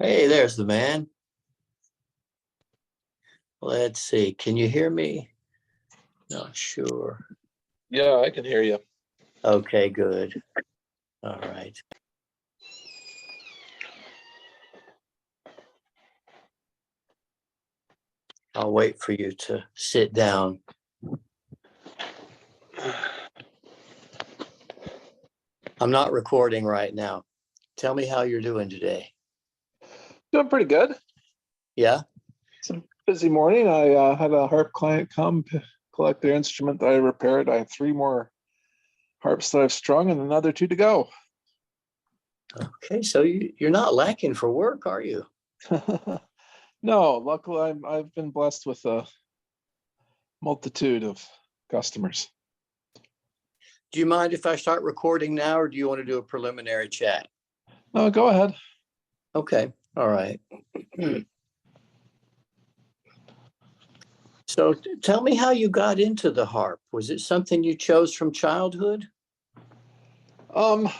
Hey, there's the man. Let's see. Can you hear me? Not sure. Yeah, I can hear you. Okay, good. All right. I'll wait for you to sit down. I'm not recording right now. Tell me how you're doing today. Doing pretty good. Yeah? It's a busy morning. I had a harp client come collect their instrument that I repaired. I have 3 more harps that I've strung and another 2 to go. Okay, so you're not lacking for work, are you? No, luckily I've been blessed with a multitude of customers. Do you mind if I start recording now, or do you want to do a preliminary chat? No, go ahead. Okay, all right. So tell me how you got into the harp. Was it something you chose from childhood? I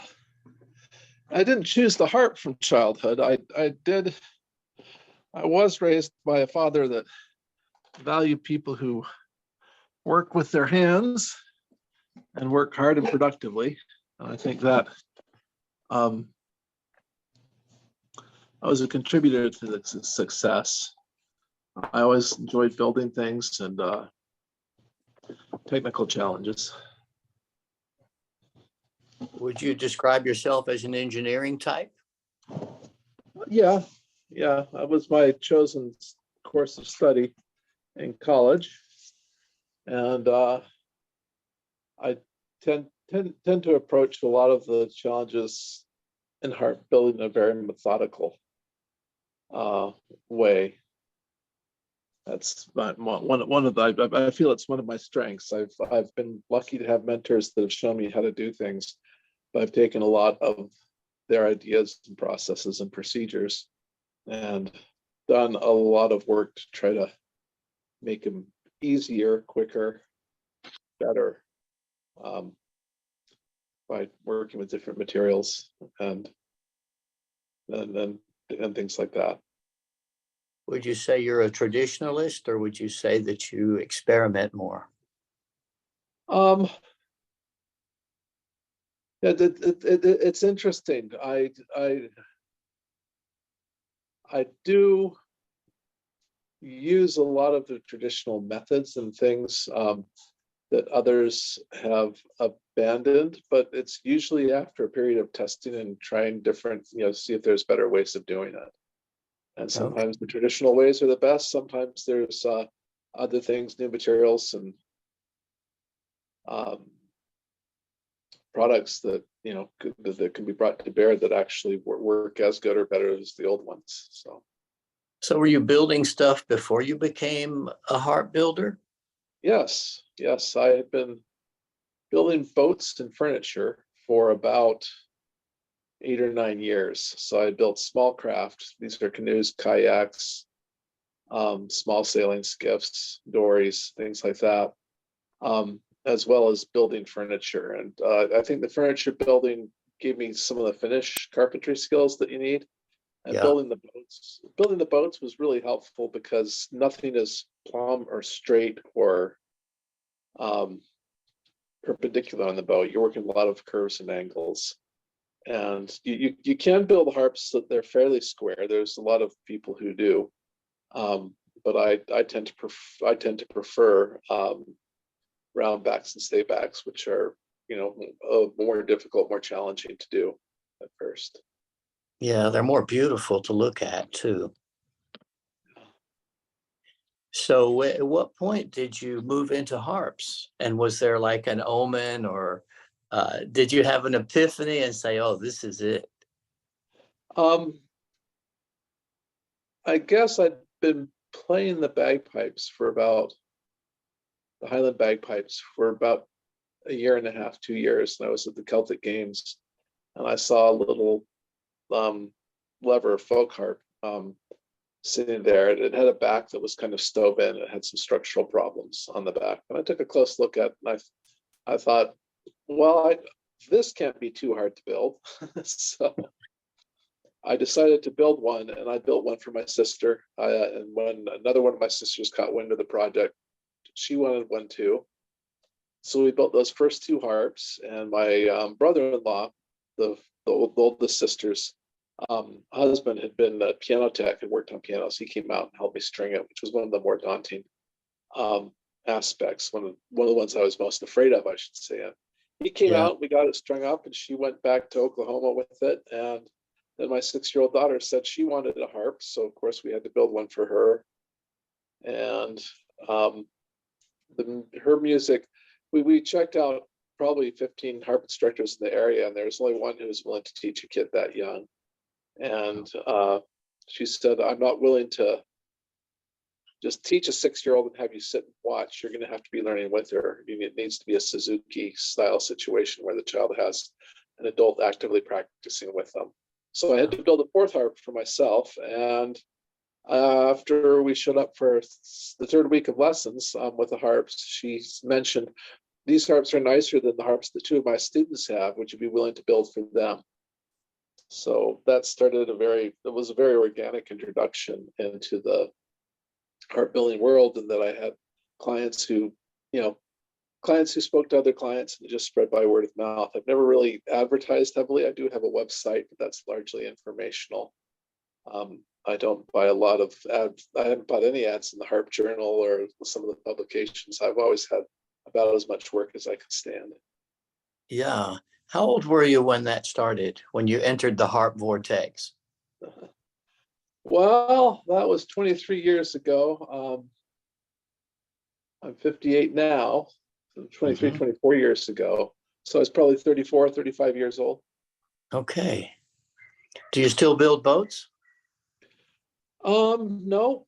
didn't choose the harp from childhood. I was raised by a father that valued people who work with their hands and work hard and productively. And I think that I was a contributor to the success. I always enjoyed building things and technical challenges. Would you describe yourself as an engineering type? Yeah, that was my chosen course of study in college. And I tend to approach a lot of the challenges in harp building in a very methodical way. That's one of the. I feel it's one of my strengths. I've been lucky to have mentors that have shown me how to do things, but I've taken a lot of their ideas and processes and procedures, and done a lot of work to try to make them easier, quicker, better, by working with different materials and things like that. Would you say you're a traditionalist, or would you say that you experiment more? It's interesting. I do use a lot of the traditional methods and things that others have abandoned, but it's usually after a period of testing and trying different, see if there's better ways of doing it. And sometimes the traditional ways are the best. Sometimes there's other things, new materials and products that that can be brought to bear that actually work as good or better as the old ones. So were you building stuff before you became a harp builder? Yes. I had been building boats and furniture for about 8 or 9 years. So I built small craft. These are canoes, kayaks, small sailing skiffs, dories, things like that, as well as building furniture. And I think the furniture building gave me some of the finish carpentry skills that you need. And Yeah. building the boats was really helpful because nothing is plumb or straight or perpendicular on the boat. You're working a lot of curves and angles. And you can build harps that they're fairly square. There's a lot of people who do, but I tend to prefer round backs and stay backs, which are more difficult, more challenging to do at first. Yeah, they're more beautiful to look at too. So at what point did you move into harps? And was there like an omen, or did you have an epiphany and say, oh, this is it? I guess I'd been playing the Highland bagpipes for about a year and a half, 2 years, and I was at the Celtic Games, and I saw a little lever folk harp sitting there. It had a back that was kind of stove in. It had some structural problems on the back, and I took a close look at it, and I thought, well, this can't be too hard to build. So I decided to build one, and I built one for my sister. And when another one of my sisters caught wind of the project, she wanted one too. So we built those first two harps, and my brother-in-law, the oldest sister's husband, had been a piano tech and worked on pianos. He came out and helped me string it, which was one of the more daunting aspects. One of the ones I was most afraid of, I should say. And he came Yeah. out, we got it strung up, and she went back to Oklahoma with it. And then my 6-year-old daughter said she wanted a harp, so of course we had to build one for her. And her music, we checked out probably 15 harp instructors in the area, and there was only one who was willing to teach a kid that young. And she said, I'm not willing to just teach a 6-year-old and have you sit and watch. You're going to have to be learning with her. It needs to be a Suzuki style situation where the child has an adult actively practicing with them. So I had to build a fourth harp for myself. And after we showed up for the third week of lessons with the harps, she mentioned, these harps are nicer than the harps the two of my students have. Would you be willing to build for them? So that started it was a very organic introduction into the harp building world, and that I had clients who spoke to other clients, and it just spread by word of mouth. I've never really advertised heavily. I do have a website, but that's largely informational. I don't buy a lot of ads. I haven't bought any ads in the Harp Journal or some of the publications. I've always had about as much work as I could stand. Yeah. How old were you when that started, when you entered the harp vortex? Well, that was 23 years ago. I'm 58 now, so 23, 24 years ago. So I was probably 34, 35 years old. Okay. Do you still build boats? No.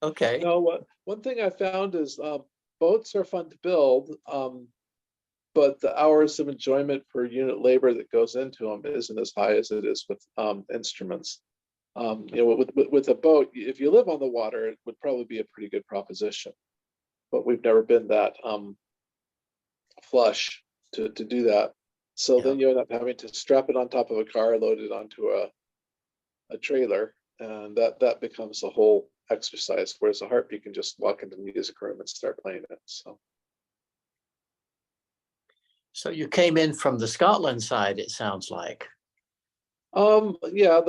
Okay. No, one thing I found is boats are fun to build, but the hours of enjoyment per unit labor that goes into them isn't as high as it is with instruments. With a boat, if you live on the water, it would probably be a pretty good proposition. But we've never been that flush to do that. So then you end up having to strap it on top of a car, load it onto a trailer, and that becomes a whole exercise. Whereas a harp, you can just walk into the music room and start playing it. So you came in from the Scotland side, it sounds like. Yeah,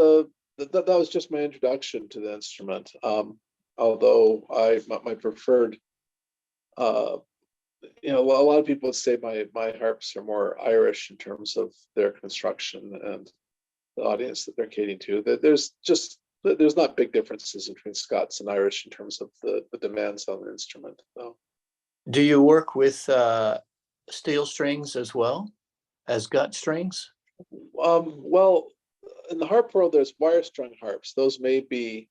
that was just my introduction to the instrument. Although my preferred, a lot of people would say my harps are more Irish in terms of their construction and the audience that they're catering to. There's not big differences between Scots and Irish in terms of the demands on the instrument, though. Do you work with steel strings as well as gut strings? Well, in the harp world, there's wire strung harps. Those may be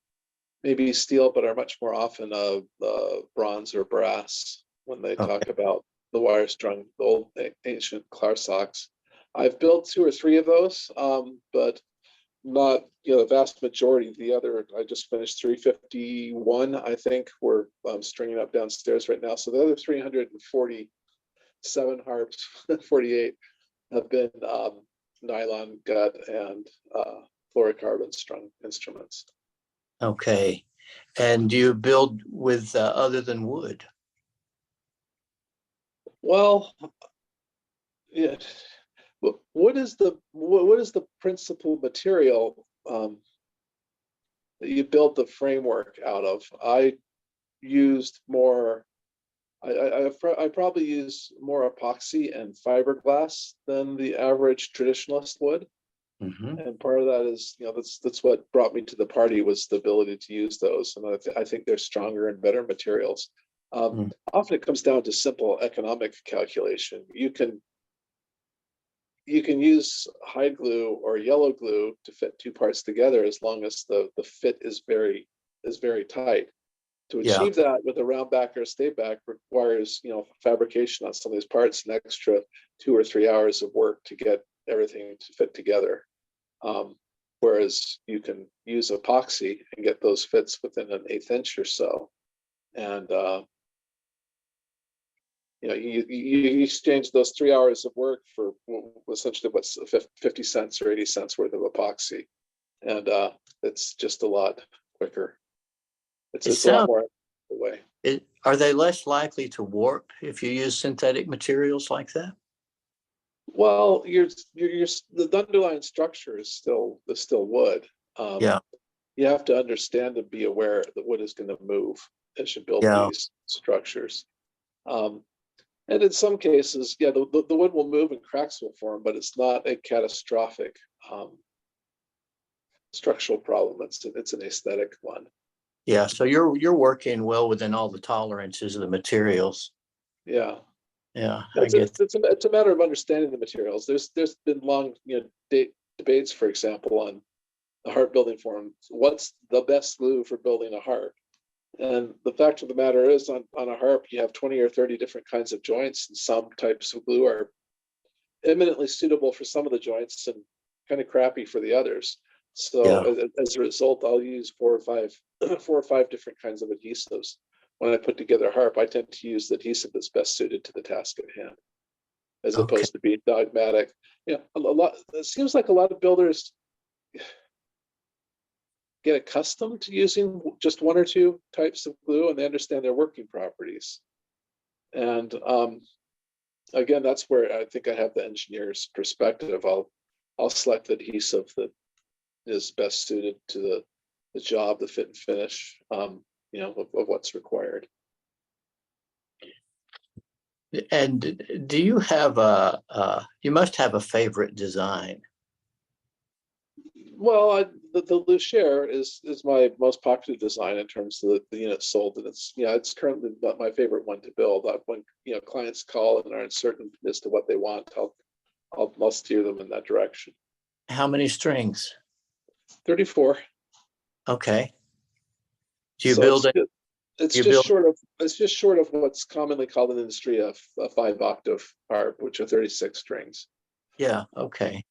steel, but are much more often bronze or brass when they talk about the wire strung, the old ancient clarsachs. I've built 2 or 3 of those, but not the vast majority. The other, I just finished 351, I think. We're stringing up downstairs right now. So the other 347 harps, 48, have been nylon gut and fluorocarbon strung instruments. Okay. And do you build with other than wood? Well, yeah. What is the principal material that you built the framework out of? I used more. I probably use more epoxy and fiberglass than the average traditionalist would. And part of that is, that's what brought me to the party, was the ability to use those. And I think they're stronger and better materials. Often it comes down to simple economic calculation. You can use hide glue or yellow glue to fit 2 parts together, as long as the fit is very tight. To achieve that with a round back or a stay back requires, fabrication on some of these parts, an extra 2 or 3 hours of work to get everything to fit together. Whereas you can use epoxy and get those fits within an 1/8 inch or so. And you exchange those 3 hours of work for essentially what's 50 cents or 80 cents worth of epoxy. and it's just a lot quicker. It It's a lot sounds, more way. are they less likely to warp if you use synthetic materials like that? Well, the underlying structure is still wood. Yeah, You have to understand and be aware that wood is going to move as you build yeah, these structures. Um, and in some cases, yeah, the wood will move and cracks will form, but it's not a catastrophic structural problem. It's an aesthetic one. yeah. So you're working well within all the tolerances of the materials. Yeah. Yeah, I get. It's a matter of understanding the materials. There's been long debates, for example, on the harp building form. What's the best glue for building a harp? And the fact of the matter is, on a harp, you have 20 or 30 different kinds of joints, and some types of glue are eminently suitable for some of the joints and kind of crappy for the others. So Yeah. as a result, I'll use four or five different kinds of adhesives. When I put together a harp, I tend to use the adhesive that's best suited to the task at hand, as Okay. opposed to being dogmatic. Yeah, a lot. It seems like a lot of builders get accustomed to using just one or two types of glue, and they understand their working properties. And again, that's where I think I have the engineer's perspective. I'll select the adhesive that is best suited to the job, the fit and finish, of what's required. And do you have you must have a favorite design? Well, the Lucier is my most popular design in terms of the units sold, and it's currently my favorite one to build. When clients call and are uncertain as to what they want, I'll steer them in that direction. How many strings? 34. Okay. Do you So build it? it's You just build? short of what's commonly called in the industry a 5-octave harp, which are 36 strings. Yeah. Okay.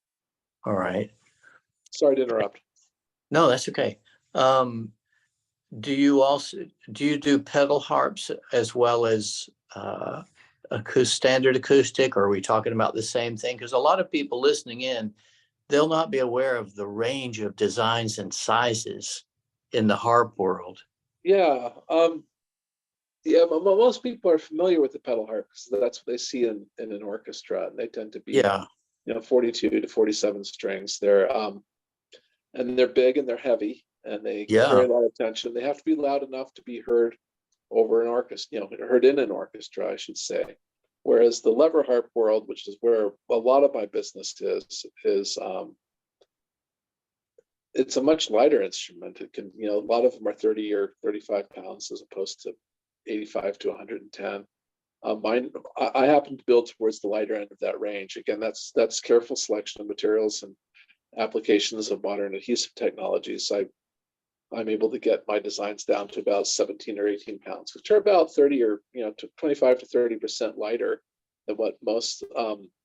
All right. Sorry to interrupt. No, that's okay. Um, do you do pedal harps as well as standard acoustic, or are we talking about the same thing? Because a lot of people listening in, they'll not be aware of the range of designs and sizes in the harp world. Yeah. Most people are familiar with the pedal harp because that's what they see in an orchestra, and they tend to be, Yeah. 42 to 47 strings. And they're big and they're heavy and they carry Yeah. a lot of tension. They have to be loud enough to be heard over an orchestra, heard in an orchestra, I should say. Whereas the lever harp world, which is where a lot of my business is it's a much lighter instrument. It can, a lot of them are 30 or 35 pounds as opposed to 85 to 110. I happen to build towards the lighter end of that range. Again, that's careful selection of materials and applications of modern adhesive technologies. I'm able to get my designs down to about 17 or 18 pounds, which are about 30 or 25 to 30% lighter than what most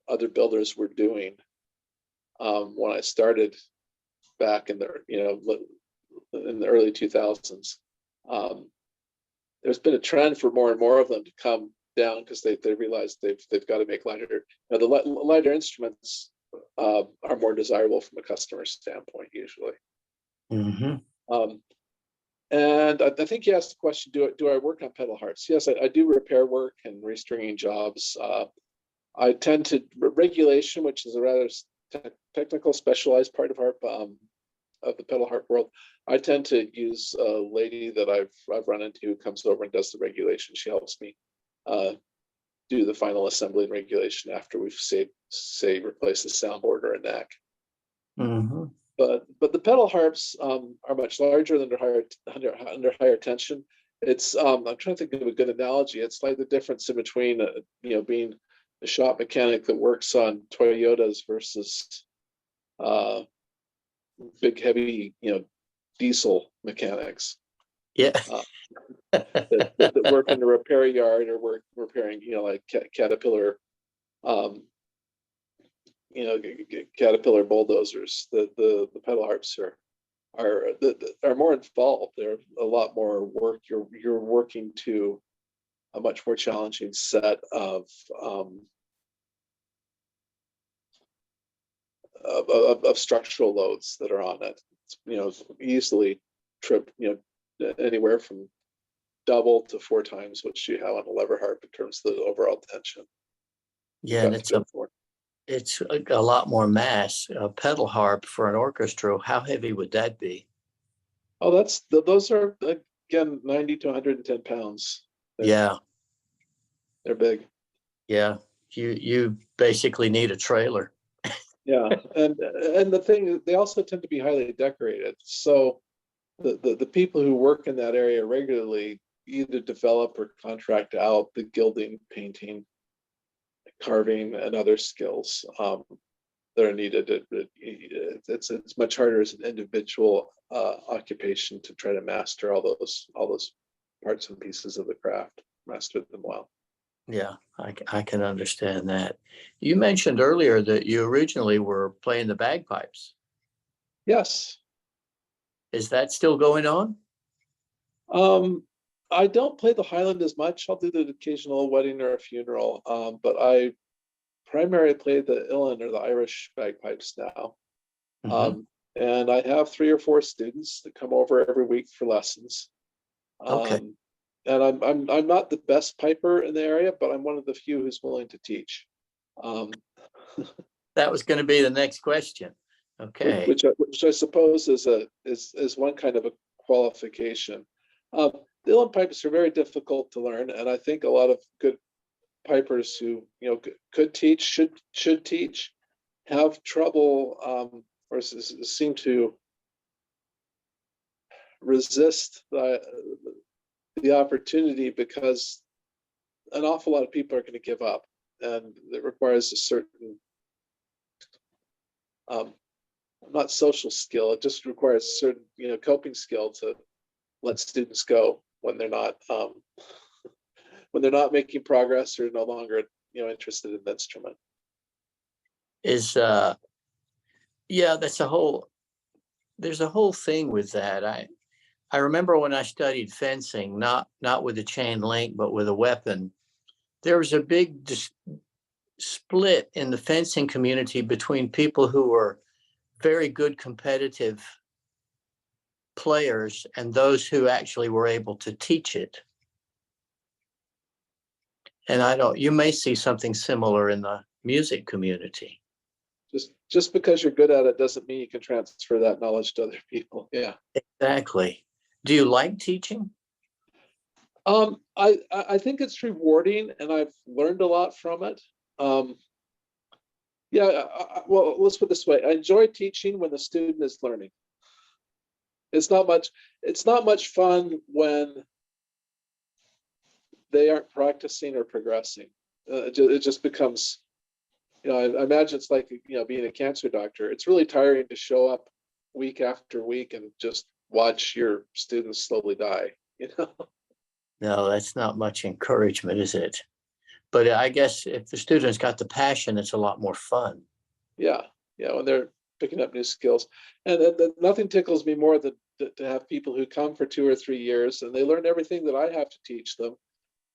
other builders were doing when I started back in the early 2000s. There's been a trend for more and more of them to come down because they realize they've got to make lighter. The lighter instruments are more desirable from a customer standpoint usually. Mm-hmm. And I think you asked the question: Do I work on pedal harps? Yes, I do repair work and restringing jobs. I tend to regulation, which is a rather technical, specialized part of harp of the pedal harp world. I tend to use a lady that I've run into who comes over and does the regulation. She helps me do the final assembly and regulation after we've replace the soundboard or a neck. Mm-hmm. But the pedal harps are much larger than under higher tension. It's I'm trying to think of a good analogy. It's like the difference in between being a shop mechanic that works on Toyotas versus big heavy diesel mechanics. Yeah. That work in the repair yard or work repairing like Caterpillar Caterpillar bulldozers. The pedal harps are more involved. They're a lot more work. You're working to a much more challenging set of structural loads that are on it. easily trip, anywhere from double to 4 times what you have on a lever harp in terms of the overall tension. Yeah, and it's a lot more mass. A pedal harp for an orchestra, how heavy would that be? Oh, those are again 90 to 110 pounds. Yeah, They're big. yeah. You basically need a trailer. Yeah, and the thing, they also tend to be highly decorated. So the people who work in that area regularly either develop or contract out the gilding, painting, carving, and other skills that are needed. It's much harder as an individual occupation to try to master all those parts and pieces of the craft, master them well. Yeah, I can understand that. You mentioned earlier that you originally were playing the bagpipes. Yes. Is that still going on? I don't play the Highland as much. I'll do the occasional wedding or a funeral, but I primarily play the Uilleann or the Irish bagpipes now. Mhm. And I have 3 or 4 students that come over every week for lessons. Okay. And I'm not the best piper in the area, but I'm one of the few who's willing to teach. Um, That was going to be the next question. Okay. which I suppose is one kind of a qualification. The Uilleann pipes are very difficult to learn, and I think a lot of good pipers who could teach, should teach, have trouble or seem to resist the opportunity because an awful lot of people are going to give up, and it requires a certain not social skill. It just requires a certain coping skill to let students go when they're not making progress or no longer interested in the instrument. Is yeah, there's a whole thing with that. I remember when I studied fencing, not with a chain link, but with a weapon. There was a big split in the fencing community between people who were very good competitive players and those who actually were able to teach it. And you may see something similar in the music community. Just because you're good at it doesn't mean you can transfer that knowledge to other people. Yeah. Exactly. Do you like teaching? I think it's rewarding, and I've learned a lot from it. Yeah, well, let's put it this way. I enjoy teaching when the student is learning. It's not much fun when they aren't practicing or progressing. It just becomes, I imagine it's like, being a cancer doctor. It's really tiring to show up week after week and just watch your students slowly die, No, that's not much encouragement, is it? But I guess if the student's got the passion, it's a lot more fun. Yeah, when they're picking up new skills. And nothing tickles me more than to have people who come for 2 or 3 years and they learn everything that I have to teach them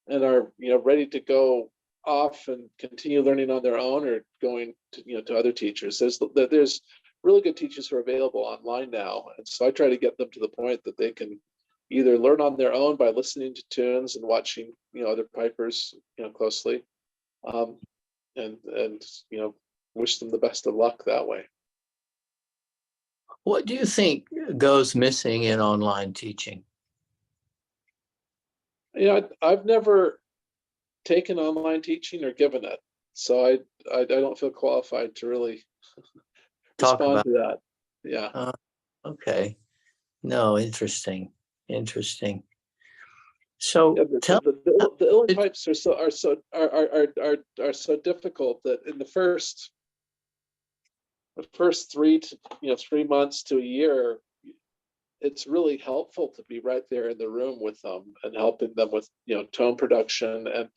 and are ready to go off and continue learning on their own or going to other teachers. There's really good teachers who are available online now, and so I try to get them to the point that they can either learn on their own by listening to tunes and watching other pipers closely, and wish them the best of luck that way. What do you think goes missing in online teaching? I've never taken online teaching or given it, so I don't feel qualified to really respond to that. Yeah. Okay. No, interesting. So tell the Uilleann pipes are so difficult that in the first 3 months to a year, it's really helpful to be right there in the room with them and helping them with tone production. And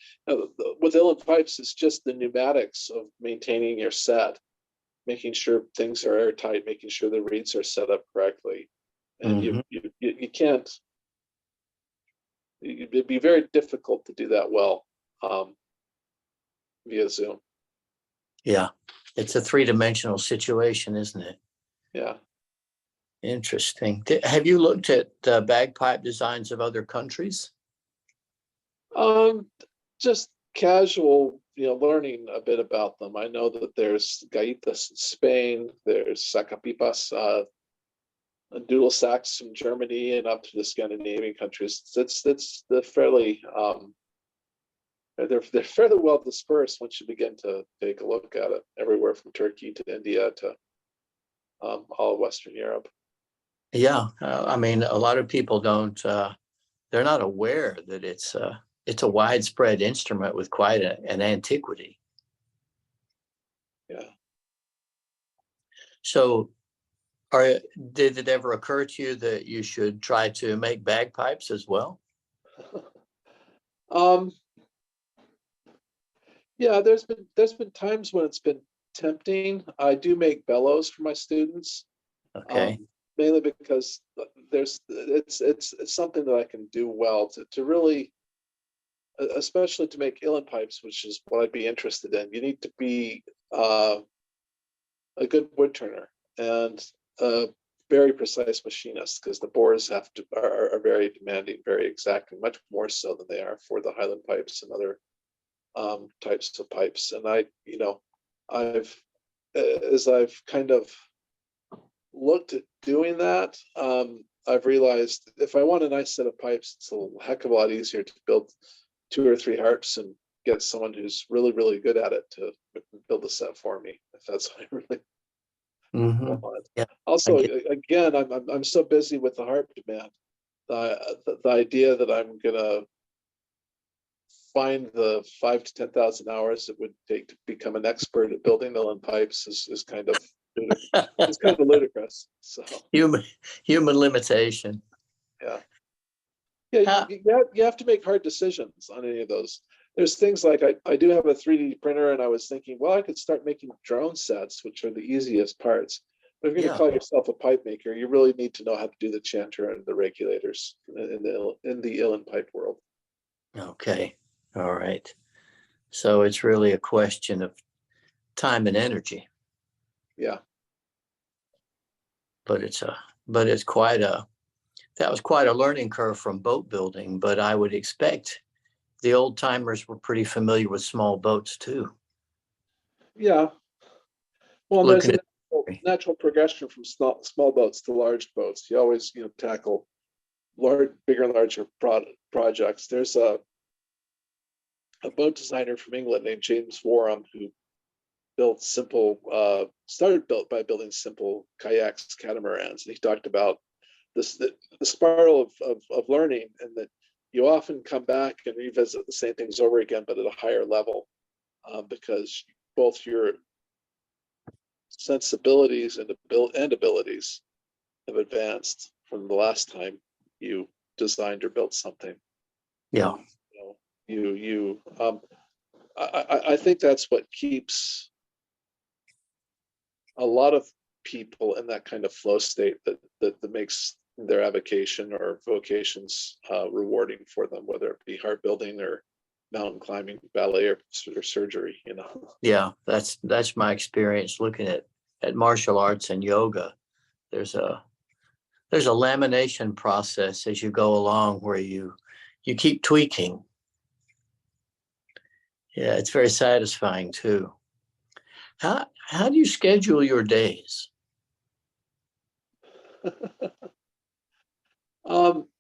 with Uilleann pipes, it's just the pneumatics of maintaining your set, making sure things are airtight, making sure the reeds are set up correctly, and you can't. It'd be very difficult to do that well via Zoom. Yeah, it's a 3-dimensional situation, isn't it? Yeah. Interesting. Have you looked at bagpipe designs of other countries? Um, just casual, learning a bit about them. I know that there's gaitas in Spain, there's sacapipas, doodle sacks from Germany and up to the Scandinavian countries. It's the fairly they're fairly well dispersed once you begin to take a look at it. Everywhere from Turkey to India to all of Western Europe. Yeah, I mean, a lot of people don't. They're not aware that it's a widespread instrument with quite an antiquity. Yeah. So, did it ever occur to you that you should try to make bagpipes as well? um, yeah, there's been times when it's been tempting. I do make bellows for my students, Okay. mainly because it's something that I can do well to really, especially to make uilleann pipes, which is what I'd be interested in. You need to be a good wood turner and a very precise machinist, because the bores are very demanding, very exacting, much more so than they are for the Highland pipes and other types of pipes. And I've as I've kind of looked at doing that, I've realized if I want a nice set of pipes, it's a heck of a lot easier to build 2 or 3 harps and get someone who's really, really good at it to build a set for me, if that's what I really want. Yeah, I Also, get. again, I'm so busy with the harp demand. The idea that I'm gonna find the 5 to 10,000 hours it would take to become an expert at building uilleann pipes is kind of it's kind of ludicrous. So human human limitation. yeah, yeah, How, you have to make hard decisions on any of those. There's things like I do have a 3D printer, and I was thinking, well, I could start making drone sets, which are the easiest parts. But if you're going to yeah. call yourself a pipe maker, you really need to know how to do the chanter and the regulators in the uilleann pipe world. Okay. All right. So it's really a question of time and energy, Yeah. but it's quite a that was quite a learning curve from boat building. But I would expect the old timers were pretty familiar with small boats too. Yeah. Well, and there's Looking a at. natural progression from small boats to large boats. You always, tackle bigger and larger projects. There's a boat designer from England named James Warham who started by building simple kayaks, catamarans. And he talked about the spiral of learning, and that you often come back and revisit the same things over again, but at a higher level, because both your sensibilities and abilities have advanced from the last time you designed or built something. Yeah. And I think that's what keeps a lot of people in that kind of flow state that makes their avocation or vocations rewarding for them, whether it be heart building or mountain climbing, ballet, or surgery. Yeah, that's my experience looking at martial arts and yoga. There's a there's a lamination process as you go along where you keep tweaking. Yeah, it's very satisfying too. How do you schedule your days?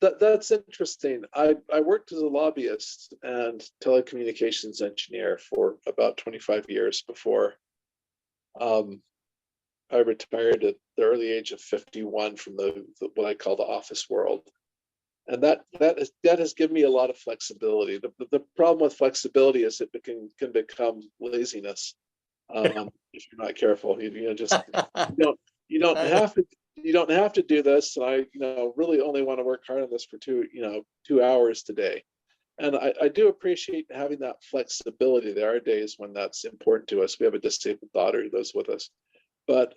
That's interesting. I worked as a lobbyist and telecommunications engineer for about 25 years before um, I retired at the early age of 51 from the what I call the office world. And that has given me a lot of flexibility. The problem with flexibility is it can become laziness if you're not careful. Just you don't you don't have to you don't have to do this. And I really only want to work hard on this for 2 hours today. And I do appreciate having that flexibility. There are days when that's important to us. We have a disabled daughter who lives with us. But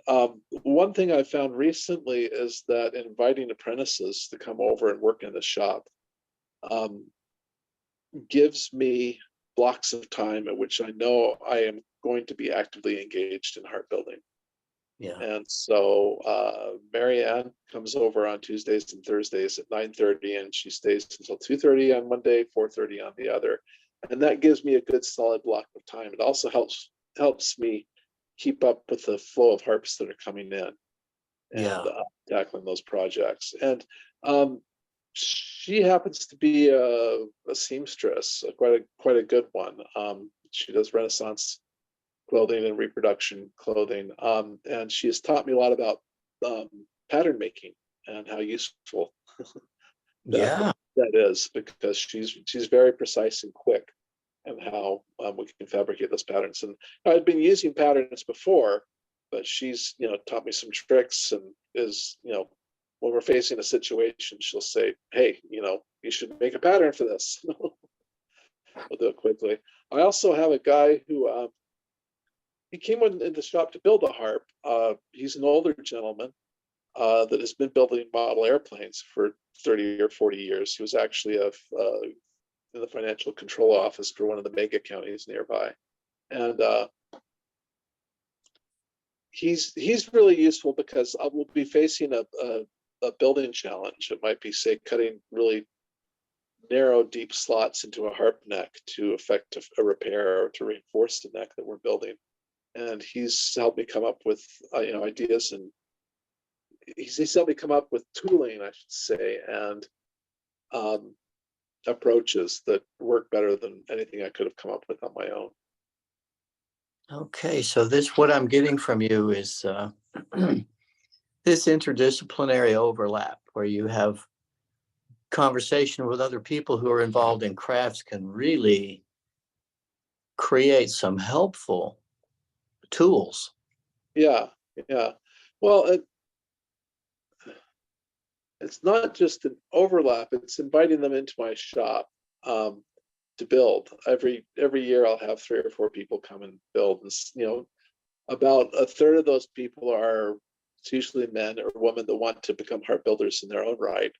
one thing I found recently is that inviting apprentices to come over and work in the shop um, gives me blocks of time at which I know I am going to be actively engaged in heart building. Yeah. And so Mary Ann comes over on Tuesdays and Thursdays at 9:30, and she stays until 2:30 on one day, 4:30 on the other. And that gives me a good solid block of time. It also helps me keep up with the flow of harps that are coming in and Yeah. tackling those projects. And she happens to be a seamstress, quite a good one. She does Renaissance clothing and reproduction clothing, and she has taught me a lot about pattern making and how useful that Yeah. that is, because she's very precise and quick, and how we can fabricate those patterns. And I've been using patterns before, but she's taught me some tricks, and is when we're facing a situation, she'll say, "Hey, you should make a pattern for this." We'll do it quickly. I also have a guy who he came in the shop to build a harp. He's an older gentleman that has been building model airplanes for 30 or 40 years. He was actually in the financial control office for one of the mega counties nearby. And he's really useful, because I will be facing a building challenge. It might be, say, cutting really narrow, deep slots into a harp neck to effect a repair or to reinforce the neck that we're building. And he's helped me come up with ideas, and he's helped me come up with tooling, I should say, and approaches that work better than anything I could have come up with on my own. Okay, so what I'm getting from you is this interdisciplinary overlap where you have conversation with other people who are involved in crafts can really create some helpful tools. Yeah. Well, it's not just an overlap, it's inviting them into my shop to build. Every year I'll have 3 or 4 people come and build, and about a third of those people are, it's usually men or women that want to become harp builders in their own right.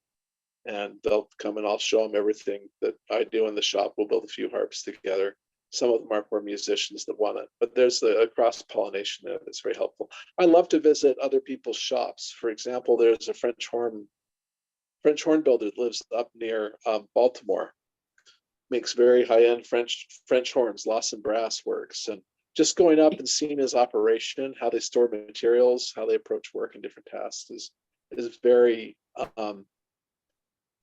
And they'll come, and I'll show them everything that I do in the shop. We'll build a few harps together. Some of them are more musicians that want it, but there's a cross pollination there that's very helpful. I love to visit other people's shops. For example, there's a French horn builder that lives up near Baltimore. Makes very high-end French horns, Lawson Brass Works, and just going up and seeing his operation, how they store materials, how they approach work and different tasks is very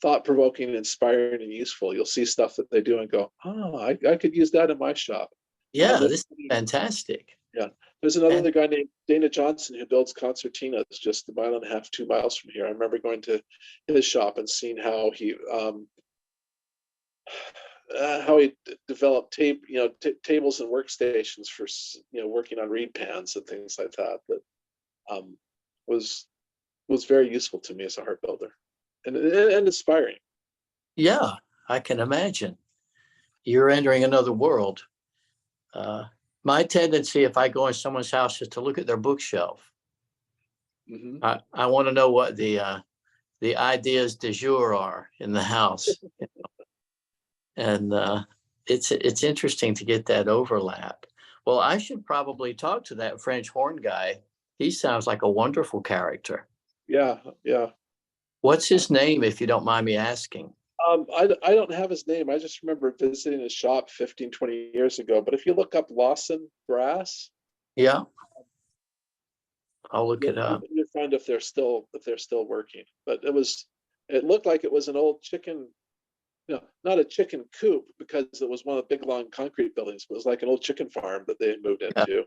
thought-provoking, inspiring, and useful. You'll see stuff that they do and go, "Oh, I could use that in my shop." Yeah, this is fantastic. Yeah, there's another guy named Dana Johnson who builds concertinas just 1.5 miles, 2 miles from here. I remember going to his shop and seeing how he developed tables and workstations for working on reed pans and things like that. That was very useful to me as a harp builder, and inspiring. Yeah, I can imagine. You're entering another world. My tendency, if I go in someone's house, is to look at their bookshelf. Mm-hmm. I want to know what the ideas du jour are in the house, and it's interesting to get that overlap. Well, I should probably talk to that French horn guy. He sounds like a wonderful character. Yeah. What's his name, if you don't mind me asking? I don't have his name. I just remember visiting his shop 15, 20 years ago. But if you look up Lawson Brass, Yeah, I'll look it up. you'll find if they're still working. But it looked like it was an old chicken, not a chicken coop, because it was one of the big long concrete buildings. But it was like an old chicken farm that they had moved into.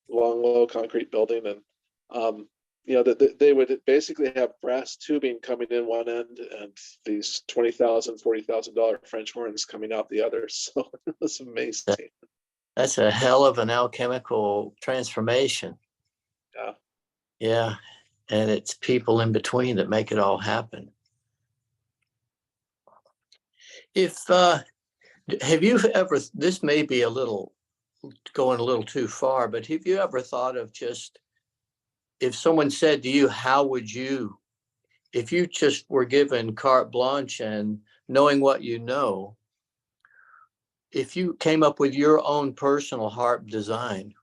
Long, low concrete building, and they would basically have brass tubing coming in one end and these $20,000, $40,000 French horns coming out the other. So it was amazing. That's a hell of an alchemical transformation. Yeah, and it's people in between that make it all happen. If have you ever, this may be going a little too far, but have you ever thought of just, if someone said to you, how would you, if you just were given carte blanche and knowing what you know, if you came up with your own personal harp design,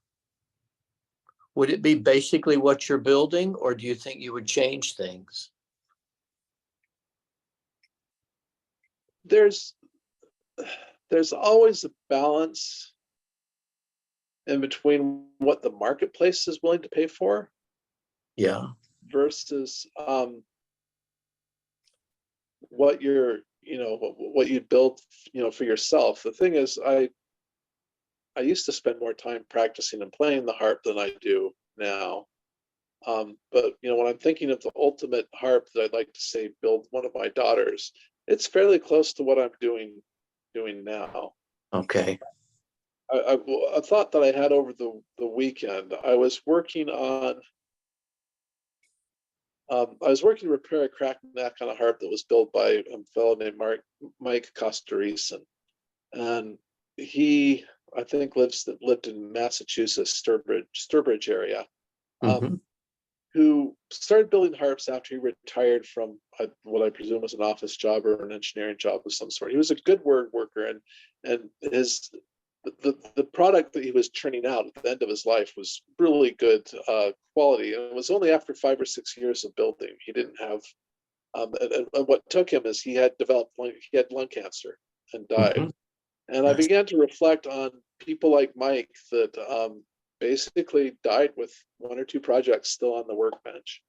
Would it be basically what you're building, or do you think you would change things? There's always a balance in between what the marketplace is willing to pay for Yeah. versus what you're, what you build, for yourself. The thing is, I used to spend more time practicing and playing the harp than I do now. But when I'm thinking of the ultimate harp that I'd like to say build one of my daughters, it's fairly close to what I'm doing now. Okay. A thought that I had over the weekend. I was working to repair a cracked neck on a harp that was built by a fellow named Mike Costarison, and he, I think, lived in Massachusetts, Sturbridge area. Mm-hmm. Who started building harps after he retired from what I presume was an office job or an engineering job of some sort. He was a good word worker, and the product that he was churning out at the end of his life was really good quality. And it was only after 5 or 6 years of building. He didn't have, and what took him is he had lung cancer and died. Mm-hmm. And I began to reflect on people like Mike that basically died with 1 or 2 projects still on the workbench.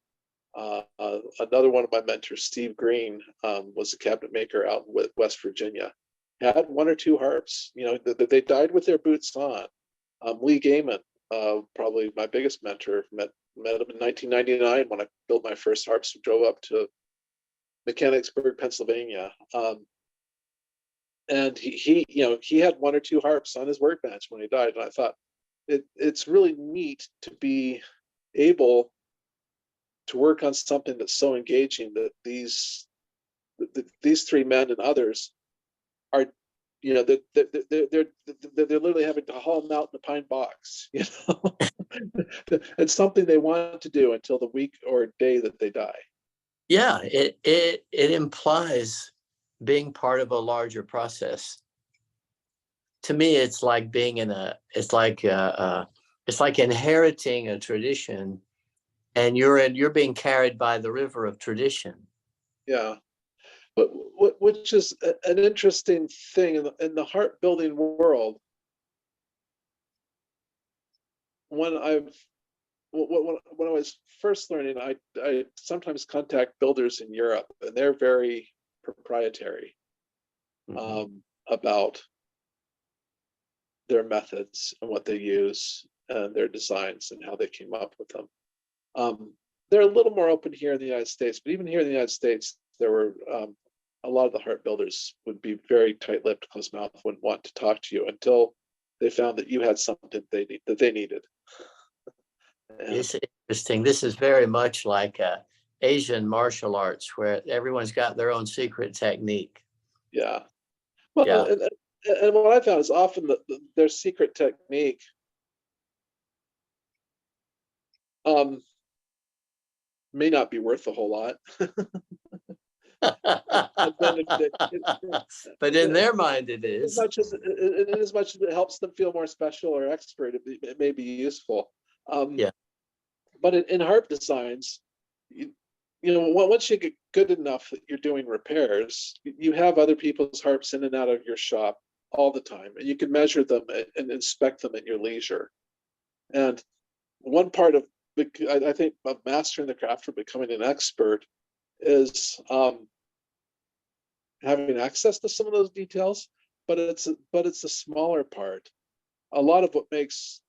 Another one of my mentors, Steve Green, was a cabinet maker out in West Virginia. Had 1 or 2 harps. They died with their boots on. Lee Gaiman, probably my biggest mentor, met him in 1999 when I built my first harps. Drove up to Mechanicsburg, Pennsylvania. And he had 1 or 2 harps on his workbench when he died. And I thought, it's really neat to be able to work on something that's so engaging that these 3 men and others are, they're literally having to haul them out in a pine box. It's something they want to do until the week or day that they die. Yeah, it implies being part of a larger process. To me, it's like being it's like inheriting a tradition, and you're being carried by the river of tradition. Yeah, but which is an interesting thing in the harp building world. When I was first learning, I sometimes contact builders in Europe, and they're very proprietary about their methods and what they use and their designs and how they came up with them. They're a little more open here in the United States, but even here in the United States, there were a lot of the harp builders would be very tight-lipped, close-mouthed, wouldn't want to talk to you until they found that you had something that they needed. It's interesting. This is very much like Asian martial arts, where everyone's got their own secret technique. Yeah. Well, yeah. And what I found is often their secret technique may not be worth a whole lot. But in their mind, it is. As much as it helps them feel more special or expert, it may be useful. Yeah. But in harp designs, once you get good enough that you're doing repairs, you have other people's harps in and out of your shop all the time, and you can measure them and inspect them at your leisure. And one part of, I think, of mastering the craft or becoming an expert is having access to some of those details, but it's a smaller part. A lot of what makes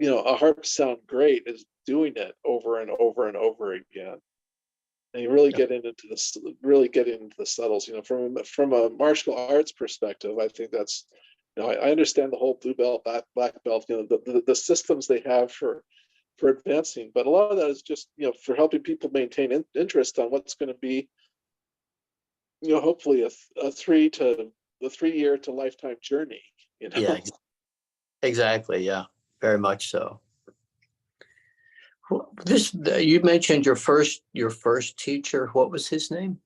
a harp sound great is doing it over and over and over again, and you really get into the subtles. From a martial arts perspective, I think that's, I understand the whole blue belt, black belt, the systems they have for advancing, but a lot of that is just for helping people maintain interest on what's going to be hopefully a 3 year to lifetime journey. Yeah, exactly. Yeah, very much so. This, you mentioned your first teacher. What was his name?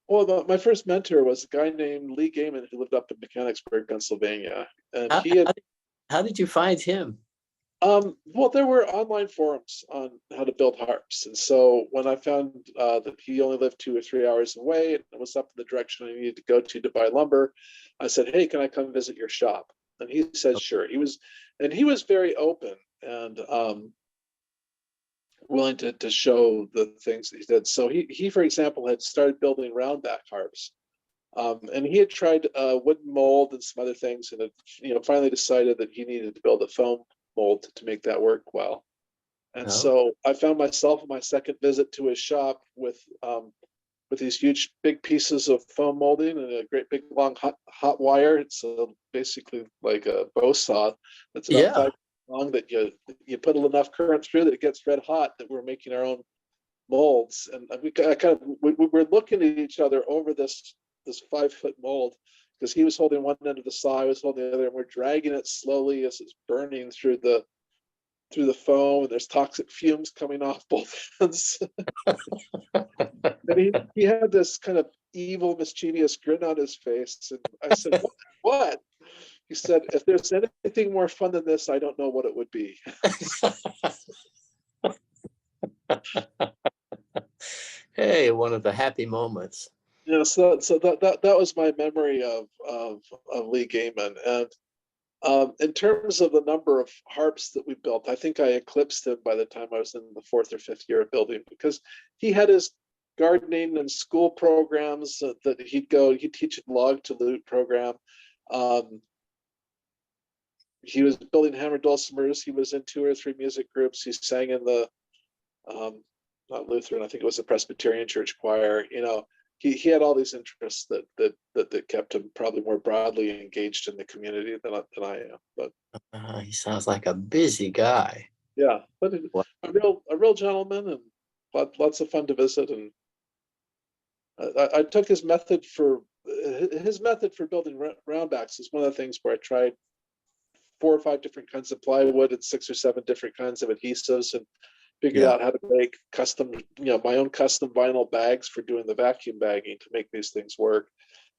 Well, my first mentor was a guy named Lee Gaiman, who lived up in Mechanicsburg, Pennsylvania, and How did you find him? Well, there were online forums on how to build harps, and so when I found that he only lived 2 or 3 hours away and it was up in the direction I needed to go to buy lumber, I said, "Hey, can I come visit your shop?" And he said, "Sure." He was very open and willing to show the things that he did. So he for example had started building roundback harps, and he had tried wooden mold and some other things, and had, finally decided that he needed to build a foam mold to make that work well. And Oh, so I found myself on my second visit to his shop with these huge big pieces of foam molding and a great big long hot wire. It's basically like a bow saw that's about yeah. 5 long that you put enough current through that it gets red hot. That we're making our own molds, and we're looking at each other over this 5 foot mold because he was holding one end of the saw, I was holding the other, and we're dragging it slowly as it's burning through the foam, and there's toxic fumes coming off both ends. And he had this kind of evil, mischievous grin on his face. And I said, What? He said, "If there's anything more fun than this, I don't know what it would be." Hey, one of the happy moments. So that was my memory of Lee Gaiman. And in terms of the number of harps that we built, I think I eclipsed him by the time I was in the fourth or fifth year of building, because he had his gardening and school programs that he'd teach a log to lute program. Um, he was building hammer dulcimers. He was in 2 or 3 music groups. He sang in the um, not Lutheran, I think it was the Presbyterian church choir. He had all these interests that kept him probably more broadly engaged in the community than I am. But He sounds like a busy guy. yeah, but Well, a real gentleman, and lots of fun to visit. And I took his method for building roundbacks is one of the things where I tried 4 or 5 different kinds of plywood and 6 or 7 different kinds of adhesives, and figured yeah, out how to make my own custom vinyl bags for doing the vacuum bagging to make these things work.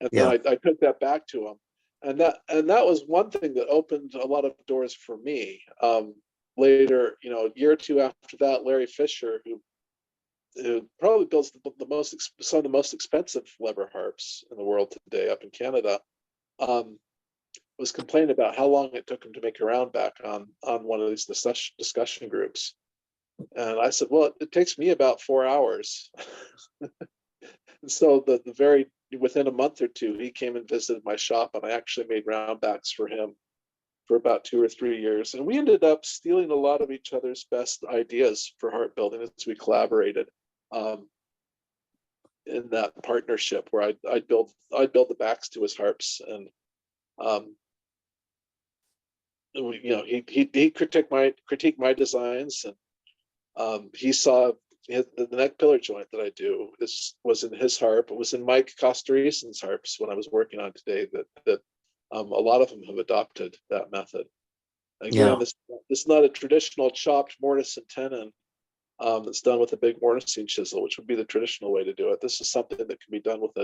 And then yeah, I took that back to him, and that was one thing that opened a lot of doors for me. Later, a year or two after that, Larry Fisher, who probably builds some of the most expensive lever harps in the world today up in Canada, um, was complaining about how long it took him to make a round back on one of these discussion groups. And I said, well, it takes me about 4 hours. And so the very within a month or two, he came and visited my shop, and I actually made roundbacks for him for about 2 or 3 years. And we ended up stealing a lot of each other's best ideas for harp building as we collaborated um, in that partnership, where I'd build the backs to his harps, and um, he critiqued my designs, and he saw the neck pillar joint that I do was in his harp. It was in Mike Costerison's harps when I was working on today. That a lot of them have adopted that method. Again, yeah, this is not a traditional chopped mortise and tenon that's done with a big mortising chisel, which would be the traditional way to do it. This is something that can be done with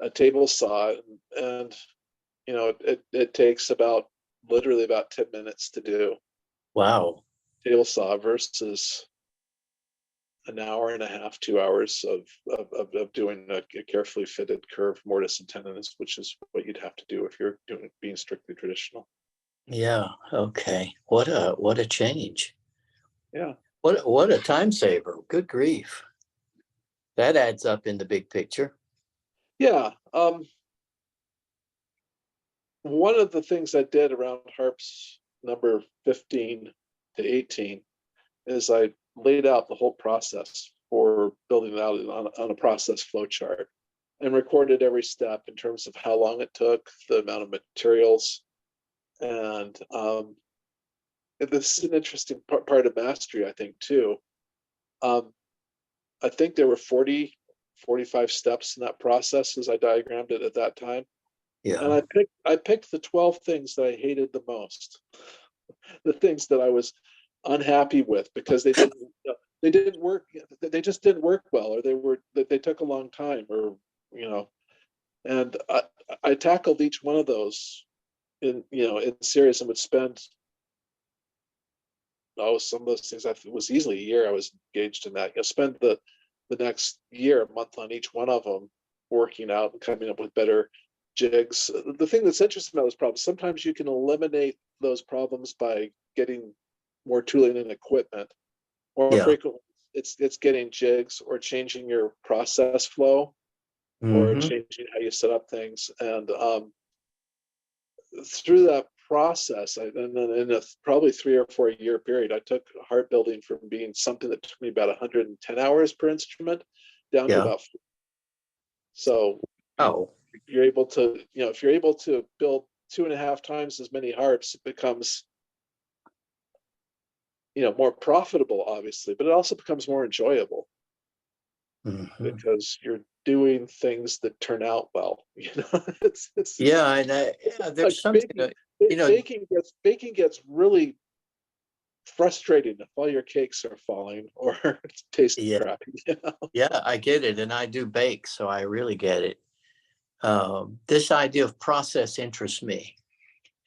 a table saw, and it takes literally about 10 minutes to do wow, table saw versus an hour and a half, 2 hours of doing a carefully fitted curved mortise and tenon, which is what you'd have to do if you're being strictly traditional. yeah, okay. What a change. Yeah, What a time saver. Good grief. That adds up in the big picture. yeah. One of the things I did around harps number 15 to 18 is I laid out the whole process for building it out on a process flow chart, and recorded every step in terms of how long it took, the amount of materials, and this is an interesting part of mastery, I think, too. Um, I think there were 45 steps in that process as I diagrammed it at that time. And Yeah, I picked the 12 things that I hated the most, the things that I was unhappy with because they didn't work, they just didn't work well, or they took a long time, or you know, and I tackled each one of those in series, and would spend know, some of those things, it was easily a year I was engaged in that. Spend the next year, a month on each one of them, working out and coming up with better jigs. The thing that's interesting about those problems, sometimes you can eliminate those problems by getting more tooling and equipment. More Yeah. frequently, it's getting jigs or changing your process flow or Hmm. changing how you set up things. And through that process, and then in a probably 3 or 4 year period, I took harp building from being something that took me about 110 hours per instrument down to Yeah. about. So Oh, you're able to, if you're able to build 2.5 times as many harps, it becomes, more profitable, obviously, but it also becomes more enjoyable hmm. because you're doing things that turn out well. Yeah. And Like there's something that, you know, baking gets really frustrating if all your cakes are falling or taste yeah, crappy. yeah, I get it. And I do bake, so I really get it. This idea of process interests me,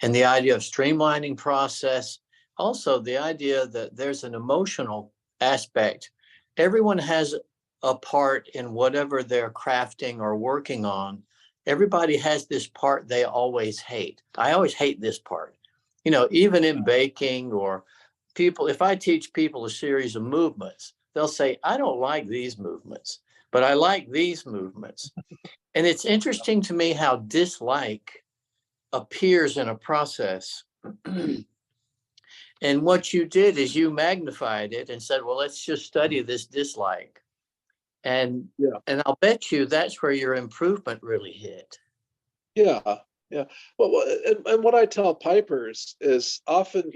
and the idea of streamlining process. Also, the idea that there's an emotional aspect. Everyone has a part in whatever they're crafting or working on. Everybody has this part they always hate. I always hate this part. Even in baking or people, if I teach people a series of movements, they'll say, I don't like these movements, but I like these movements. And it's interesting to me how dislike appears in a process. And what you did is you magnified it and said, well, let's just study this dislike. And Yeah, and I'll bet you that's where your improvement really hit. yeah, yeah. Well, and what I tell pipers is often,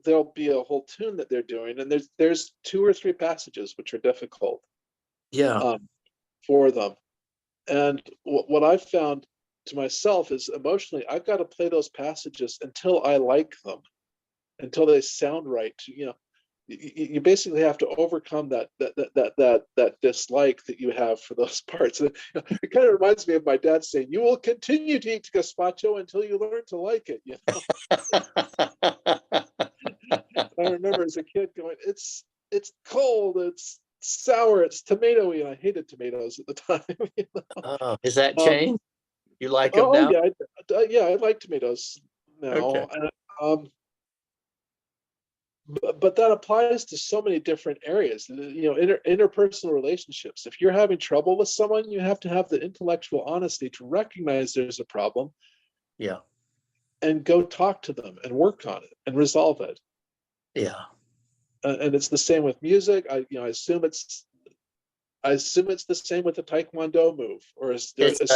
there'll be a whole tune that they're doing, and there's 2 or 3 passages which are difficult Yeah. um, for them. And what I've found to myself is emotionally, I've got to play those passages until I like them, until they sound right. You basically have to overcome that dislike that you have for those parts. And, it kind of reminds me of my dad saying, "You will continue to eat gazpacho until you learn to like it." I remember as a kid going, "It's cold, it's sour, it's tomatoey," and I hated tomatoes at the time. Oh, has that Um, changed? You like them oh now? yeah, I like tomatoes Okay. now. And, but that applies to so many different areas. Interpersonal relationships. If you're having trouble with someone, you have to have the intellectual honesty to recognize there's a problem Yeah. and go talk to them and work on it and resolve it. Yeah. And it's the same with music. I assume it's the same with the Taekwondo move or a It's series of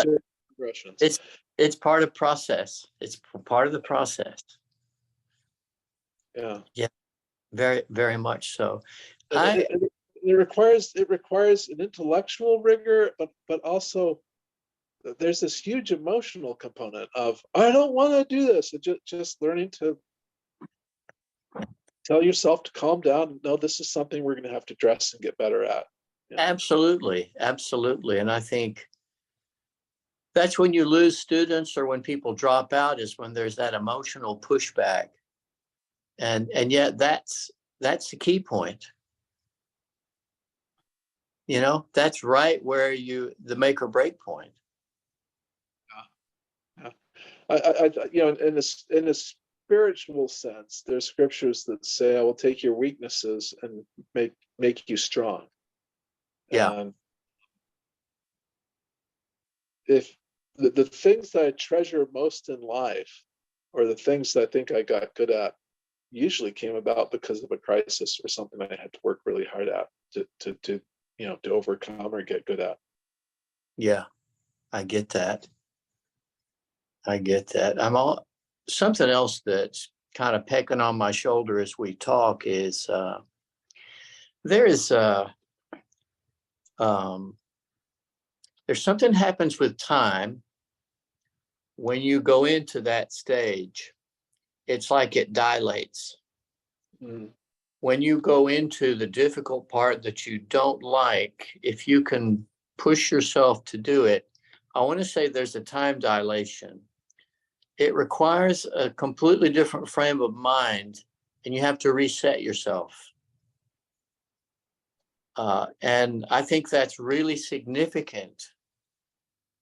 progressions. it's it's part of process. It's part of the process. Yeah. Yeah, very, very much so. And I it requires an intellectual rigor, but also there's this huge emotional component of I don't want to do this. Just learning to tell yourself to calm down and know this is something we're going to have to address and get better at. Yeah. Absolutely, absolutely. And I think that's when you lose students or when people drop out is when there's that emotional pushback. And yet that's the key point. That's right where the make or break point. Yeah. In a spiritual sense, there's scriptures that say, "I will take your weaknesses and make you strong." Yeah. And if the things that I treasure most in life, or the things that I think I got good at, usually came about because of a crisis or something I had to work really hard at to overcome or get good at. Yeah. I get that. I get that. Something else that's kind of pecking on my shoulder as we talk is there is um, there's something happens with time when you go into that stage. It's like it dilates. Mm. When you go into the difficult part that you don't like, if you can push yourself to do it, I want to say there's a time dilation. It requires a completely different frame of mind and you have to reset yourself. And I think that's really significant,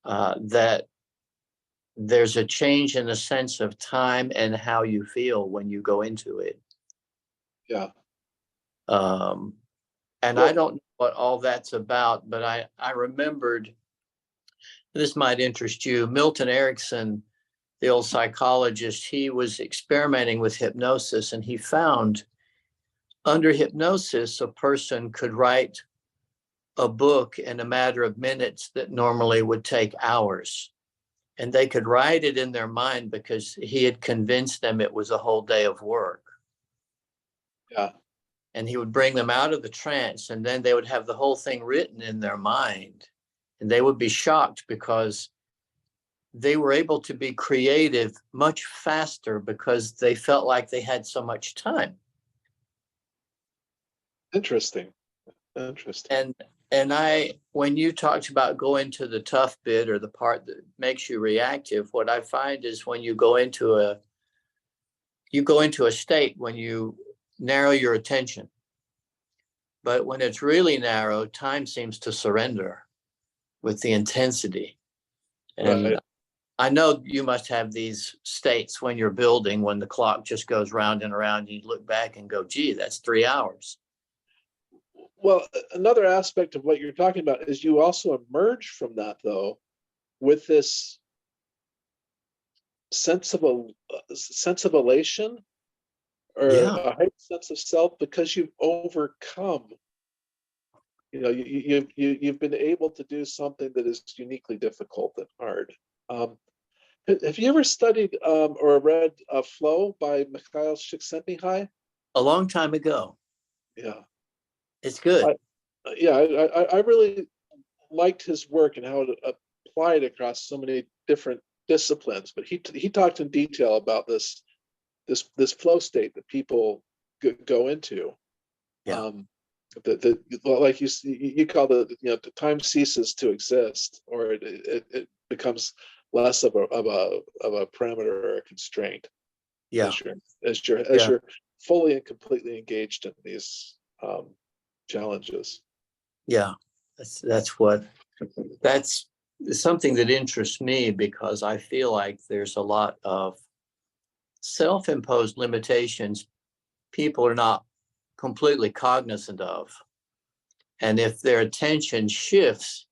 that there's a change in the sense of time and how you feel when you go into it. Yeah. And I don't know what all that's about, but I remembered, this might interest you, Milton Erickson, the old psychologist, he was experimenting with hypnosis, and he found under hypnosis, a person could write a book in a matter of minutes that normally would take hours. And they could write it in their mind because he had convinced them it was a whole day of work. Yeah. And he would bring them out of the trance, and then they would have the whole thing written in their mind. And they would be shocked because they were able to be creative much faster because they felt like they had so much time. Interesting. And when you talked about going to the tough bit or the part that makes you reactive, what I find is when you go into a state when you narrow your attention. But when it's really narrow, time seems to surrender with the intensity. And Right. I know you must have these states when you're building, when the clock just goes round and around, you look back and go, gee, that's 3 hours. Well, another aspect of what you're talking about is you also emerge from that, though, with this sense of elation, or Yeah. a heightened sense of self, because you've overcome. You've been able to do something that is uniquely difficult and hard. Have you ever studied or read Flow by Mikhail Csikszentmihalyi? A long time ago. Yeah. It's good. I really liked his work and how it applied across so many different disciplines. But he talked in detail about this flow state that people go into. Yeah. Like you call the time ceases to exist, or it becomes less of a parameter or a constraint. Yeah. As Yeah. you're fully and completely engaged in these challenges. Yeah. That's something that interests me, because I feel like there's a lot of self-imposed limitations people are not completely cognizant of. And if their attention shifts,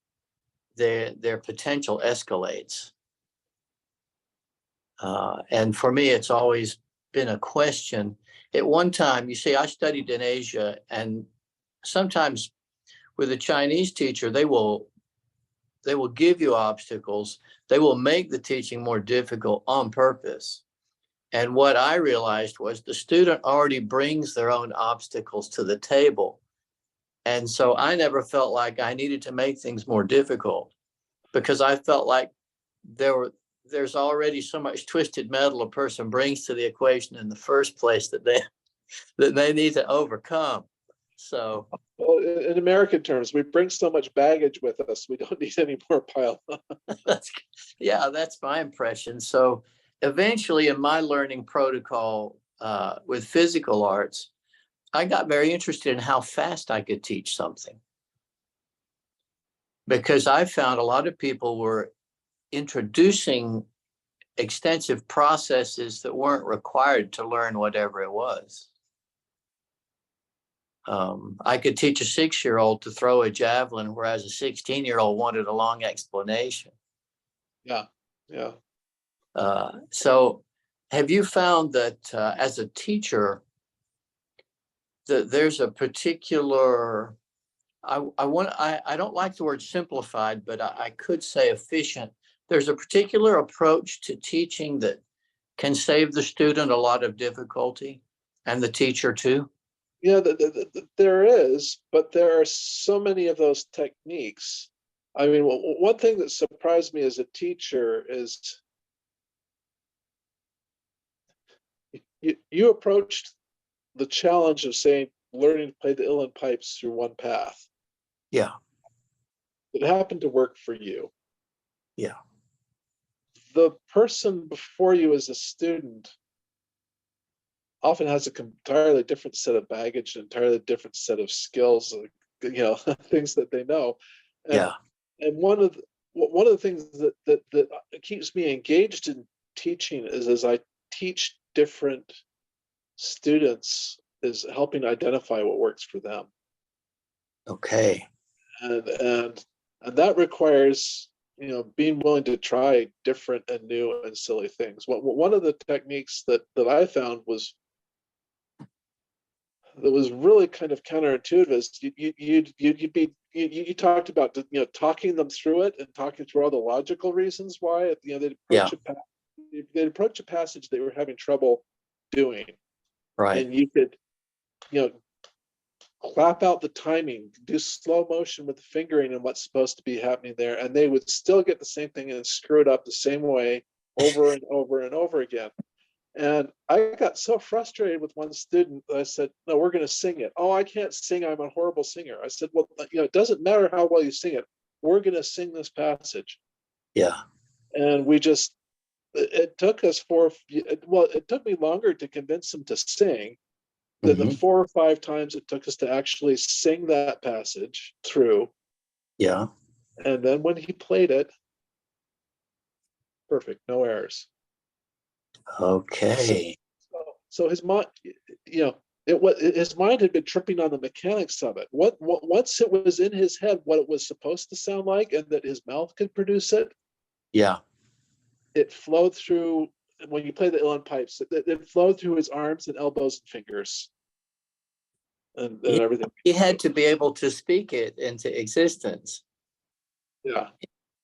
their potential escalates. And for me, it's always been a question. At one time, you see, I studied in Asia, and sometimes with a Chinese teacher, they will give you obstacles. They will make the teaching more difficult on purpose. And what I realized was the student already brings their own obstacles to the table. And so I never felt like I needed to make things more difficult, because I felt like there's already so much twisted metal a person brings to the equation in the first place that they need to overcome. So, well, in American terms, we bring so much baggage with us, we don't need any more pile on. that's my impression. So eventually in my learning protocol with physical arts, I got very interested in how fast I could teach something, because I found a lot of people were introducing extensive processes that weren't required to learn whatever it was. I could teach a 6-year-old to throw a javelin, whereas a 16-year-old wanted a long explanation. Yeah. So have you found that as a teacher, that there's a particular, I don't like the word simplified, but I could say efficient. There's a particular approach to teaching that can save the student a lot of difficulty, and the teacher too? Yeah, there is, but there are so many of those techniques. I mean, one thing that surprised me as a teacher is you approached the challenge of saying learning to play the uilleann pipes through one path. Yeah. It happened to work for you. Yeah. The person before you as a student often has an entirely different set of baggage, an entirely different set of skills, things that they know. And Yeah. and one of the things that keeps me engaged in teaching is as I teach different students is helping identify what works for them. Okay. And that requires being willing to try different and new and silly things. One of the techniques that I found was that was really kind of counterintuitive is you talked about talking them through it and talking through all the logical reasons why Yeah. they'd approach a passage they were having trouble doing, Right. and you could clap out the timing, do slow motion with the fingering and what's supposed to be happening there, and they would still get the same thing and screw it up the same way over and over and over again. And I got so frustrated with one student that I said, "No, we're going to sing it." "Oh, I can't sing. I'm a horrible singer." I said, "Well, it doesn't matter how well you sing it. We're going to sing this passage." Yeah. And it took us it took me longer to convince him to sing than the Hmm. 4 or 5 times it took us to actually sing that passage through. Yeah. And then when he played it, perfect, no errors. So, Okay. so his mind, his mind had been tripping on the mechanics of it. Once it was in his head what it was supposed to sound like, and that his mouth could produce it, Yeah. it flowed through. When you play the uilleann pipes, it flowed through his arms and elbows and fingers, and Yeah. everything. He had to be able to speak it into existence. Yeah.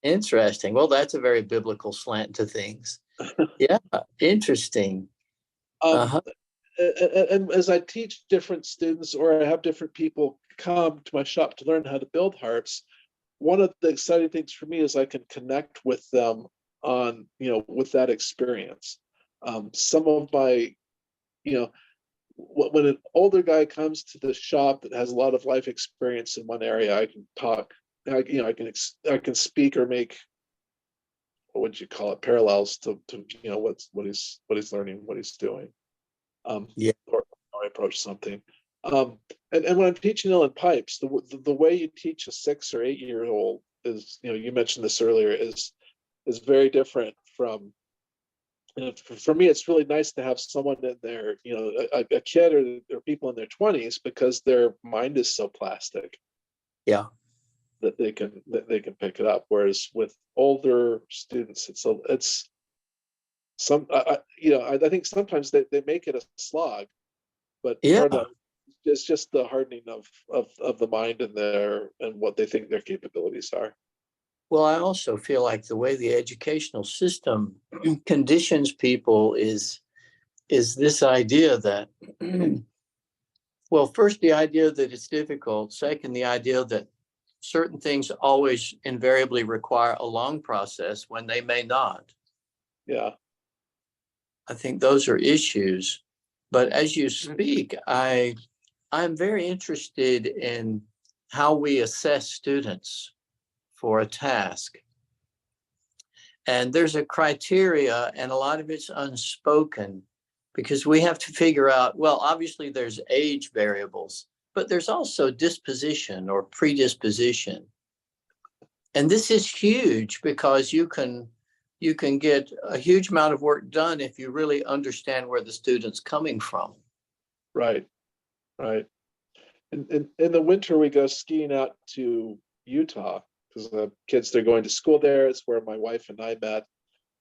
Interesting. Well, that's a very biblical slant to things. Yeah. Interesting. Um, Uh-huh. and as I teach different students, or I have different people come to my shop to learn how to build harps, one of the exciting things for me is I can connect with them on, with that experience. Some of my, when an older guy comes to the shop that has a lot of life experience in one area, I can talk, I can speak or make, what would you call it, parallels to what he's learning, what he's doing, Yeah. or how I approach something. And when I'm teaching uilleann pipes, the way you teach a 6 or 8 year old is, you mentioned this earlier, is very different from. For me, it's really nice to have someone in there, a kid or people in their 20s, because their mind is so plastic Yeah. that they can pick it up. Whereas with older students, it's some I think sometimes they make it a slog, but Yeah. part of that is just the hardening of the mind and what they think their capabilities are. Well, I also feel like the way the educational system conditions people is this idea that well, first the idea that it's difficult, second the idea that certain things always invariably require a long process when they may not. Yeah. I think those are issues. But as you speak, I'm very interested in how we assess students for a task. And there's a criteria, and a lot of it's unspoken because we have to figure out, well, obviously there's age variables, but there's also disposition or predisposition. And this is huge because you can get a huge amount of work done if you really understand where the student's coming from. Right. Right. In the winter, we go skiing out to Utah because the kids, they're going to school there. It's where my wife and I met.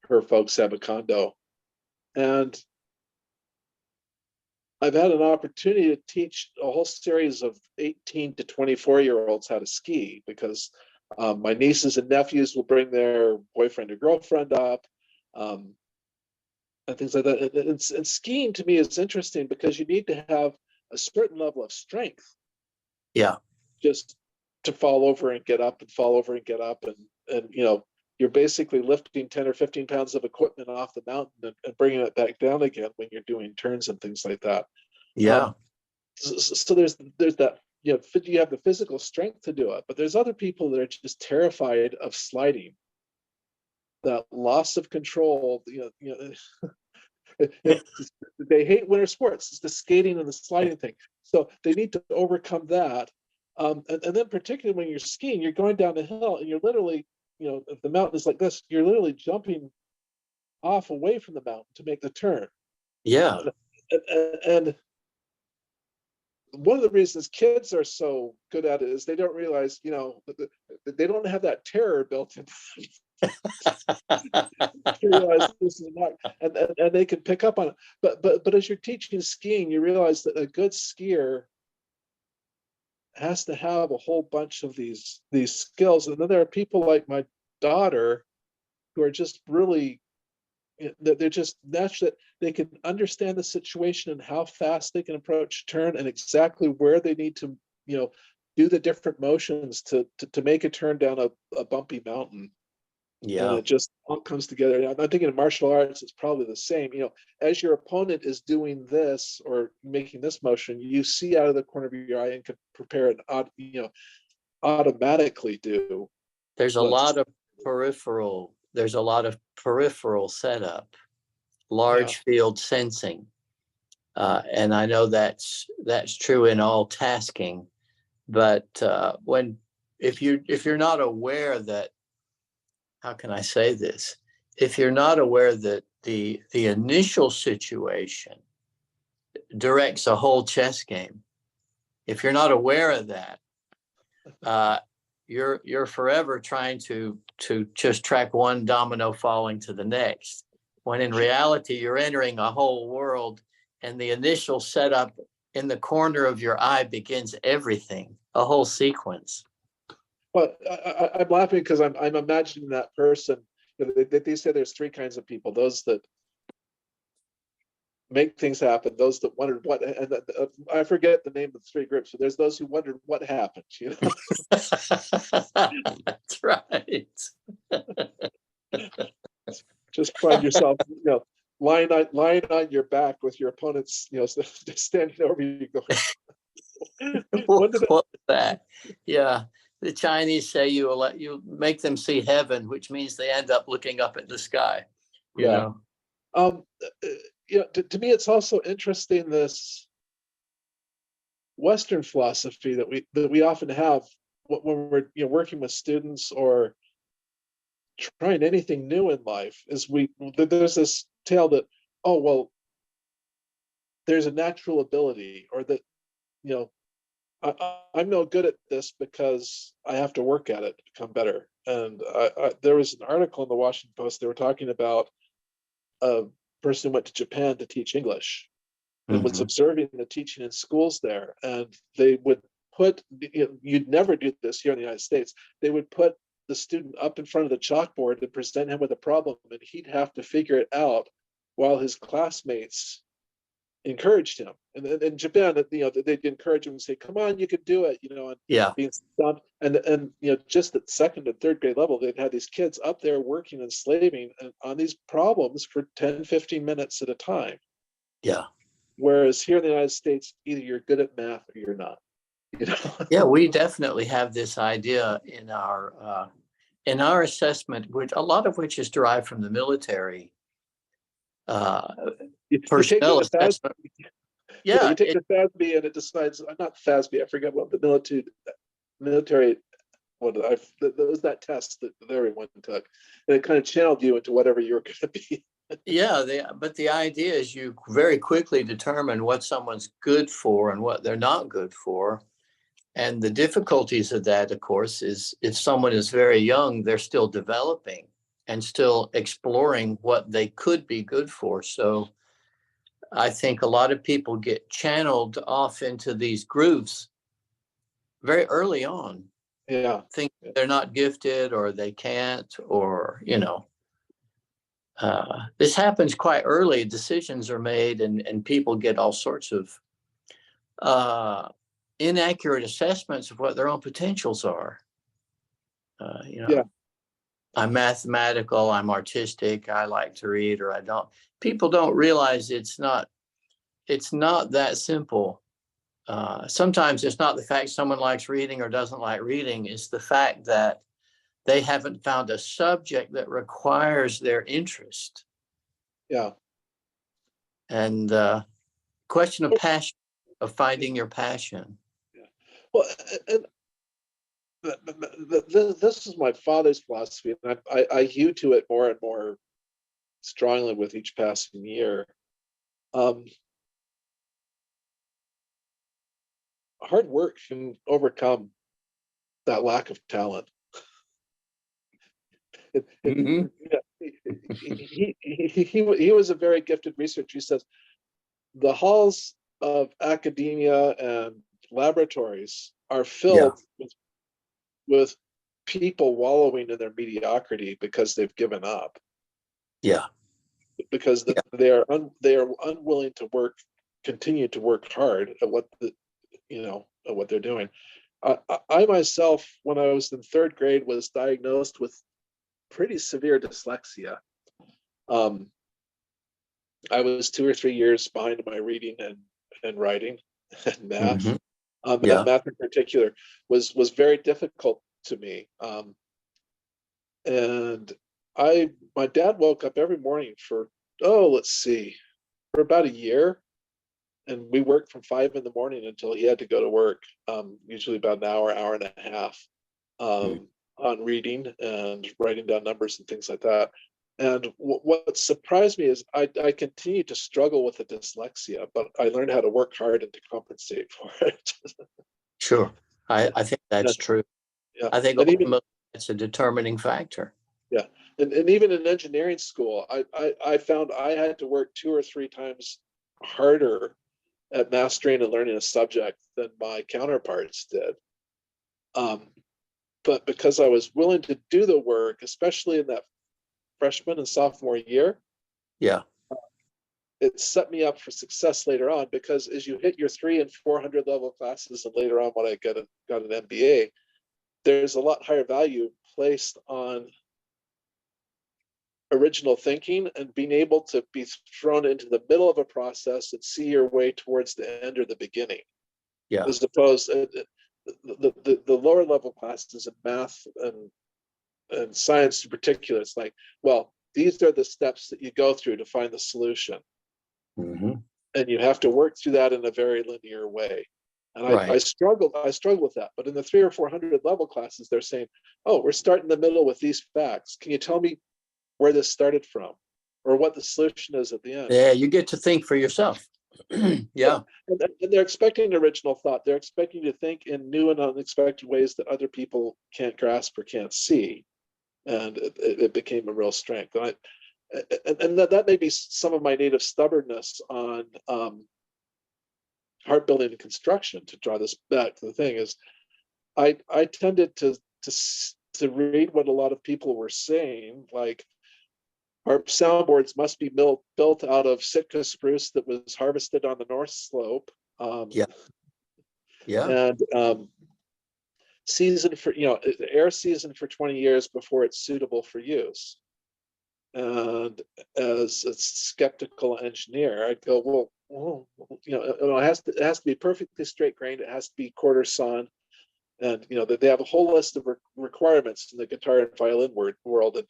Her folks have a condo, and I've had an opportunity to teach a whole series of 18 to 24-year-olds how to ski because my nieces and nephews will bring their boyfriend or girlfriend up, um, and things like that. And skiing to me is interesting because you need to have a certain level of strength Yeah. just to fall over and get up and fall over and get up, and you're basically lifting 10 or 15 pounds of equipment off the mountain and bringing it back down again when you're doing turns and things like that. Yeah. um, so there's that, you have the physical strength to do it, but there's other people that are just terrified of sliding, that loss of control, They hate winter sports. It's the skating and the sliding thing. So they need to overcome that. And then particularly when you're skiing, you're going down the hill and you're literally, if the mountain is like this, you're literally jumping off away from the mountain to make the turn. Yeah. And one of the reasons kids are so good at it is they don't realize, they don't have that terror built in. Realize this is not, and they can pick up on it. But as you're teaching skiing, you realize that a good skier has to have a whole bunch of these skills. And then there are people like my daughter who are just really, they're just naturally, they can understand the situation and how fast they can approach turn and exactly where they need to, do the different motions to make a turn down a bumpy mountain. Yeah. And it just all comes together. I'm thinking in martial arts, it's probably the same. As your opponent is doing this or making this motion, you see out of the corner of your eye and can prepare and automatically do. There's a lot of peripheral setup, large field sensing. And I know that's true in all tasking, but if you're not aware that, how can I say this? If you're not aware that the initial situation directs a whole chess game, if you're not aware of that, you're forever trying to just track one domino falling to the next, when in reality you're entering a whole world, and the initial setup in the corner of your eye begins everything, a whole sequence. Well, I'm laughing because I'm imagining that person. They say there's three kinds of people: those that make things happen, those that wondered what, and I forget the name of the three groups. So there's those who wondered what happened. That's right. Just find yourself, lying on your back with your opponents, standing over you, going, What was that? Yeah. The Chinese say you make them see heaven, which means they end up looking up at the sky. To me, it's also interesting, this Western philosophy that we often have when we're working with students or trying anything new in life. Is there's this tale that, oh well, there's a natural ability, or that I'm no good at this because I have to work at it to become better. And there was an article in the Washington Post. They were talking about a person who went to Japan to teach English and was observing the teaching in schools there. And they would put, you'd never do this here in the United States. They would put the student up in front of the chalkboard and present him with a problem, and he'd have to figure it out while his classmates encouraged him. And in Japan, they'd encourage him and say, "Come on, you could do it," and being stumped. And just at second and third grade level, they'd had these kids up there working and slaving on these problems for 10, 15 minutes at a time. Yeah. Whereas here in the United States, either you're good at math or you're not. Yeah, we definitely have this idea in our assessment, which a lot of which is derived from the military. Personnel assessment. You take the FASB and it decides, not FASB, I forget what the military, there was that test that everyone took, and it kind of channeled you into whatever you were going to be. But the idea is you very quickly determine what someone's good for and what they're not good for. And the difficulties of that, of course, is if someone is very young, they're still developing and still exploring what they could be good for. So I think a lot of people get channeled off into these grooves very early on. Yeah. Think they're not gifted, or they can't, or, this happens quite early. Decisions are made and people get all sorts of inaccurate assessments of what their own potentials are. I'm mathematical, I'm artistic, I like to read, or I don't. People don't realize it's not that simple. Sometimes it's not the fact someone likes reading or doesn't like reading. It's the fact that they haven't found a subject that requires their interest. Yeah. And question of passion, of finding your passion. Yeah. Well, and this is my father's philosophy, and I hew to it more and more strongly with each passing year. Hard work can overcome that lack of talent. Mm-hmm. He was a very gifted researcher. He says the halls of academia and laboratories are Yeah. filled with people wallowing in their mediocrity because they've given up, Yeah. because Yeah. they are unwilling to continue to work hard at what at what they're doing. I myself, when I was in third grade, was diagnosed with pretty severe dyslexia. Um, I was 2 or 3 years behind my reading and writing and math. Mm-hmm. Yeah. Math in particular was very difficult to me. And my dad woke up every morning for, let's see, for about a year. And we worked from 5 in the morning until he had to go to work, usually about an hour, hour and a half, Mm. on reading and writing down numbers and things like that. And what surprised me is I continue to struggle with the dyslexia, but I learned how to work hard and to compensate for it. Sure. I think Yeah, that's true. yeah. I think And even ultimately it's a determining factor. yeah, and even in engineering school, I found I had to work 2 or 3 times harder at mastering and learning a subject than my counterparts did. Um, but because I was willing to do the work, especially in that freshman and sophomore year, Yeah. it set me up for success later on, because as you hit your 300 and 400 level classes, and later on when I got an MBA, there's a lot higher value placed on original thinking and being able to be thrown into the middle of a process and see your way towards the end or the beginning, Yeah. as opposed to the lower level classes in math and science in particular. It's like, well, these are the steps that you go through to find the solution, Mm-hmm. and you have to work through that in a very linear way. And I Right. struggled with that. But in the 300 or 400 level classes, they're saying, oh, we're starting in the middle with these facts. Can you tell me where this started from, or what the solution is at the end? Yeah. You get to think for yourself. Yeah. Yeah. And they're expecting original thought. They're expecting you to think in new and unexpected ways that other people can't grasp or can't see. And it became a real strength. And that may be some of my native stubbornness on Harp building and construction. To draw this back to the thing is, I tended to read what a lot of people were saying, like our soundboards must be built out of Sitka spruce that was harvested on the North Slope, Yeah. Yeah. and seasoned for, air seasoned for 20 years before it's suitable for use. And as a skeptical engineer, I'd go, well, it has to be perfectly straight grained. It has to be quarter sawn, and they have a whole list of requirements in the guitar and violin world,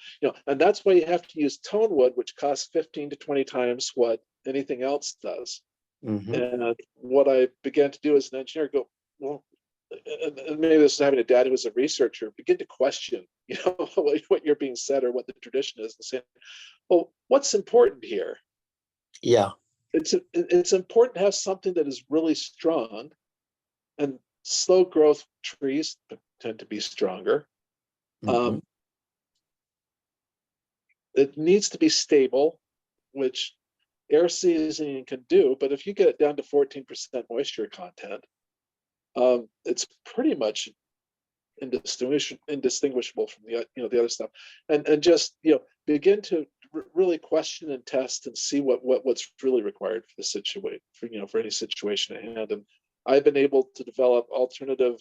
and that's why you have to use tone wood, which costs 15 to 20 times what anything else does. Mm-hmm. And what I began to do as an engineer, go, well, and maybe this is having a dad who was a researcher, begin to question, what you're being said or what the tradition is, and saying, well, what's important here? Yeah. It's important to have something that is really strong, and slow growth trees tend to be stronger. Mm-hmm. Um, it needs to be stable, which air seasoning can do, but if you get it down to 14% moisture content, it's pretty much indistinguishable from the other stuff, and just begin to really question and test and see what's really required for the situation, for any situation at hand. And I've been able to develop alternative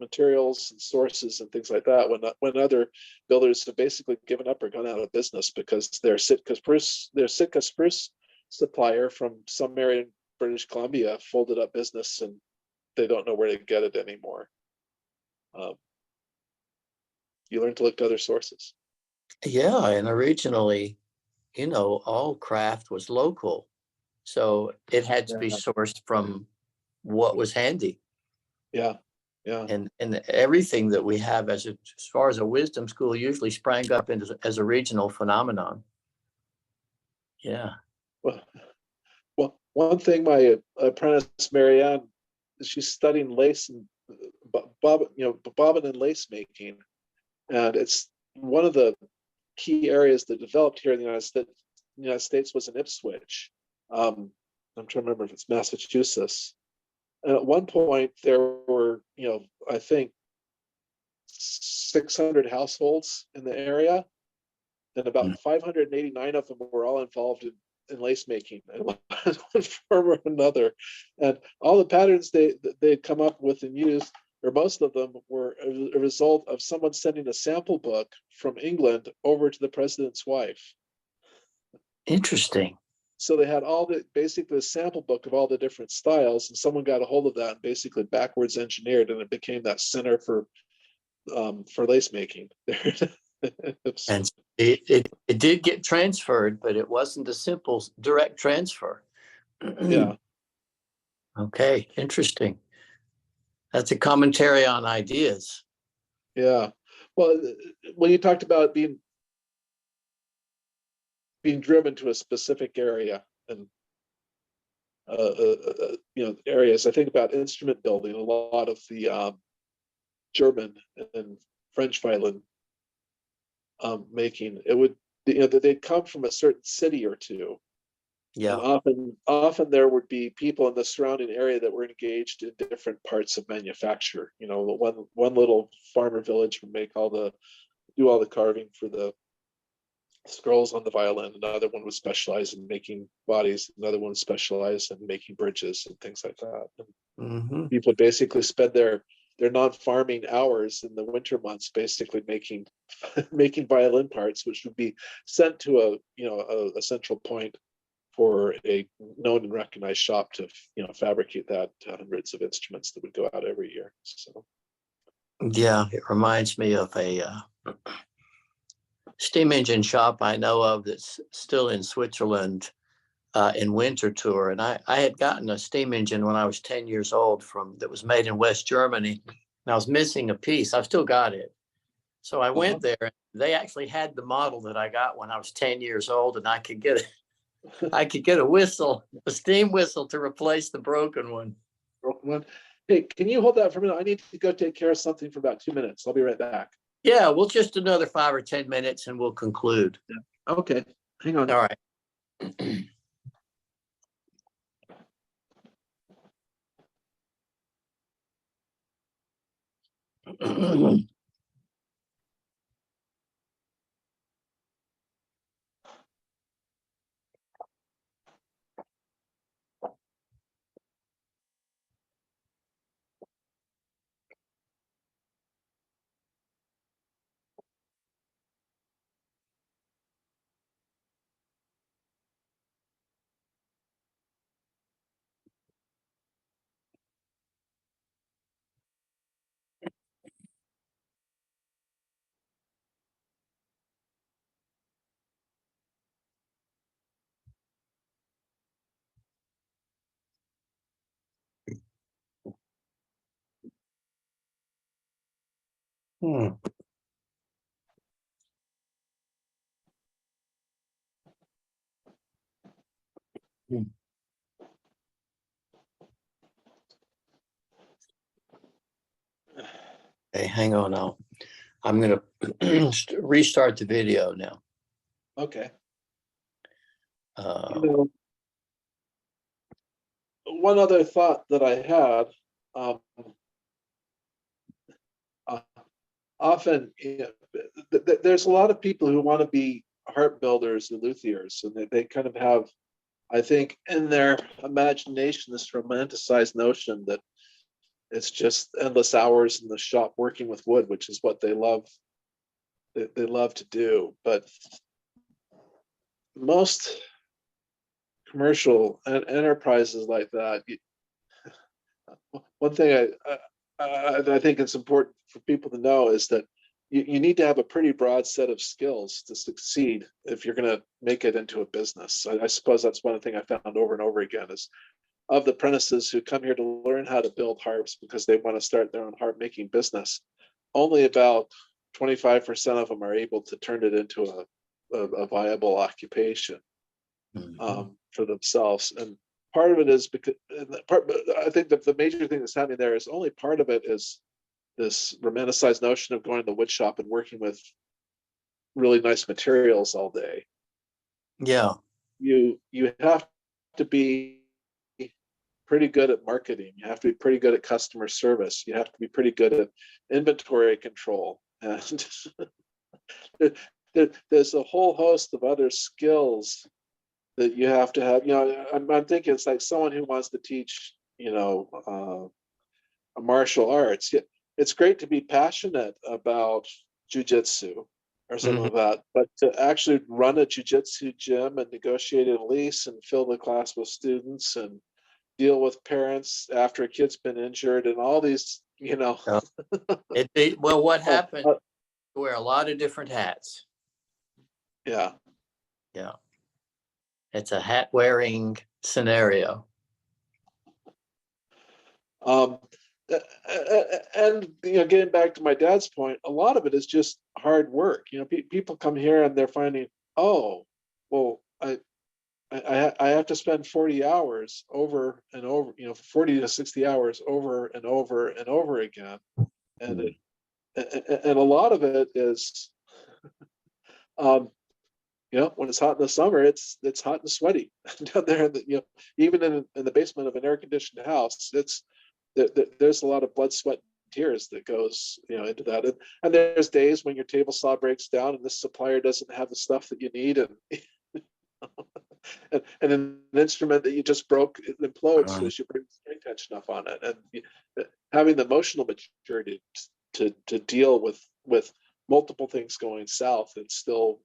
materials and sources and things like that when other builders have basically given up or gone out of business because their Sitka spruce supplier from some area in British Columbia folded up business, and they don't know where to get it anymore. Um, you learn to look to other sources. Yeah. And originally, all craft was local. So it had to be Yeah. sourced from what was handy. Yeah. Yeah. And everything that we have as far as a wisdom school usually sprang up as a regional phenomenon. Yeah. Well, one thing my apprentice Marianne, she's studying lace and bobbin and lace making, and it's one of the key areas that developed here in the United States. The United States was in Ipswich. I'm trying to remember if it's Massachusetts. And at one point, there were, I think 600 households in the area, and about 589 of them were all involved in lace making in one form or another. And all the patterns they'd come up with and used, or most of them, were a result of someone sending a sample book from England over to the president's wife. Interesting. So they had basically a sample book of all the different styles, and someone got a hold of that and basically backwards engineered, and it became that center for lace making. And it did get transferred, but it wasn't a simple direct transfer. Yeah. Okay, interesting. That's a commentary on ideas. Yeah. Well, when you talked about being driven to a specific area and areas, I think about instrument building. A lot of the German and French violin making, it would, they'd come from a certain city or two. Yeah. And often there would be people in the surrounding area that were engaged in different parts of manufacture. One little farmer village would do all the carving for the scrolls on the violin. Another one would specialize in making bodies. Another one specialized in making bridges and things like that. Mm-hmm. People would basically spend their non-farming hours in the winter months basically making violin parts, which would be sent to a central point for a known and recognized shop to fabricate that to hundreds of instruments that would go out every year. So yeah, it reminds me of a steam engine shop I know of that's still in Switzerland in winter tour. And I had gotten a steam engine when I was 10 years old that was made in West Germany. And I was missing a piece. I've still got it. So I went there. And they actually had the model that I got when I was 10 years old, and I could get a whistle, a steam whistle, to replace the broken one. Hey, can you hold that for a minute? I need to go take care of something for about 2 minutes. I'll be right back. Yeah, well, just another 5 or 10 minutes and we'll conclude. Yeah. Okay, hang on. All right. Hmm. Okay, hang on now. I'm going to restart the video now. Okay. One other thought that I had, often there's a lot of people who want to be harp builders and luthiers, and they kind of have, I think, in their imagination, this romanticized notion that it's just endless hours in the shop working with wood, which is what they love. They love to do. But most commercial enterprises like that, one thing I think it's important for people to know is that you need to have a pretty broad set of skills to succeed if you're going to make it into a business. I suppose that's one thing I found over and over again is of the apprentices who come here to learn how to build harps because they want to start their own harp making business, only about 25% of them are able to turn it into a viable occupation for themselves. And part of it is because I think that the major thing that's happening there is only part of it is this romanticized notion of going to the wood shop and working with really nice materials all day. Yeah. You have to be pretty good at marketing. You have to be pretty good at customer service. You have to be pretty good at inventory control. And there's a whole host of other skills that you have to have. I'm thinking it's like someone who wants to teach, martial arts. It's great to be passionate about jujitsu or something like that, but to actually run a jujitsu gym and negotiate a lease and fill the class with students and deal with parents after a kid's been injured and all these, Well, what happened? You wear a lot of different hats. Yeah. Yeah. It's a hat wearing scenario. And getting back to my dad's point, a lot of it is just hard work. People come here and they're finding, oh, well, I have to spend 40 hours over and over, 40 to 60 hours over and over and over again, and a lot of it is, when it's hot in the summer, it's hot and sweaty down there. Even in the basement of an air-conditioned house, there's a lot of blood, sweat, and tears that goes into that. And there's days when your table saw breaks down and this supplier doesn't have the stuff that you need, and and an instrument that you just broke, it implodes because you bring string tension up on it. And having the emotional maturity to deal with multiple things going south and still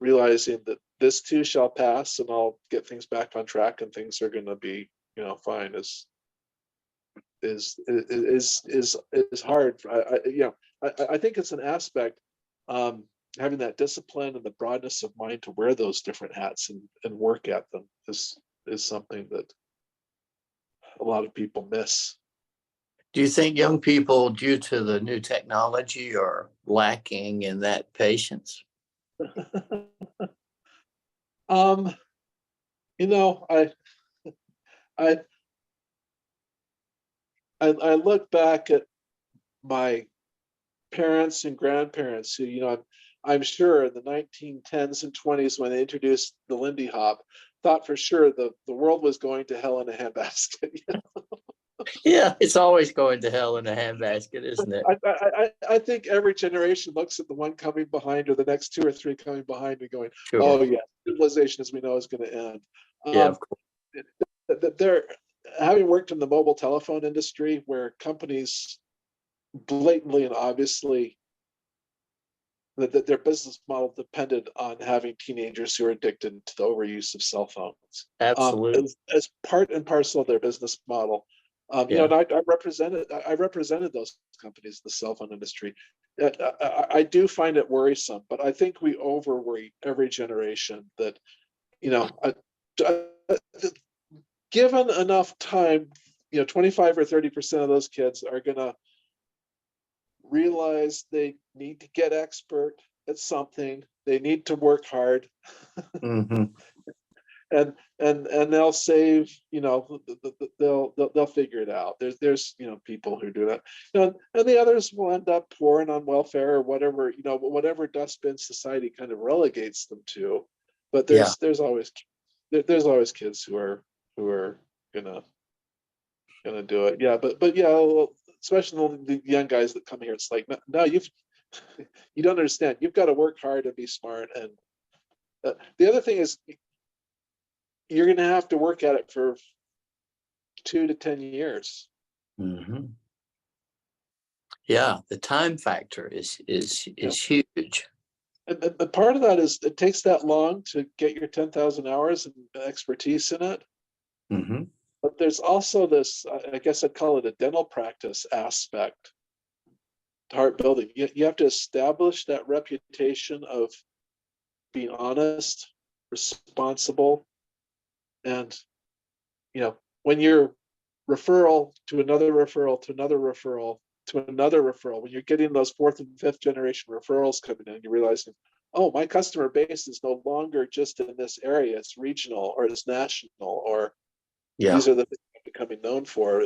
realizing that this too shall pass and I'll get things back on track and things are going to be fine is hard. I think it's an aspect, having that discipline and the broadness of mind to wear those different hats and work at them is something that a lot of people miss. Do you think young people, due to the new technology, are lacking in that patience? I look back at my parents and grandparents who, I'm sure in the 1910s and 20s when they introduced the Lindy Hop, thought for sure the world was going to hell in a handbasket. Yeah, it's always going to hell in a handbasket, isn't it? I think every generation looks at the one coming behind or the next two or three coming behind and going, Sure. oh yeah, civilization as we know is going to end. Yeah, of course. They're having worked in the mobile telephone industry where companies blatantly and obviously that their business model depended on having teenagers who are addicted to the overuse of cell phones. Absolutely. As part and parcel of their business model. Yeah. And I represented those companies in the cell phone industry. I do find it worrisome, but I think we over worry every generation that, given enough time, 25 or 30% of those kids are going to realize they need to get expert at something. They need to work hard. And they'll save, they'll figure it out. There's people who do that, and the others will end up pouring on welfare or whatever, whatever dustbin society kind of relegates them to. But there's always kids who are gonna do it. Yeah, but yeah, especially the young guys that come here, it's like, no, you don't understand. You've got to work hard and be smart. And the other thing is, you're going to have to work at it for 2 to 10 years. Yeah, the time factor is huge. And part of that is it takes that long to get your 10,000 hours and expertise in it. But there's also this, I guess I'd call it a dental practice aspect Harp building. You have to establish that reputation of being honest, responsible, and when you're referral to another referral to another referral to another referral, when you're getting those fourth and fifth generation referrals coming in, you're realizing, oh, my customer base is no longer just in this area, it's regional or it's national, or Yeah. these are the things I'm becoming known for.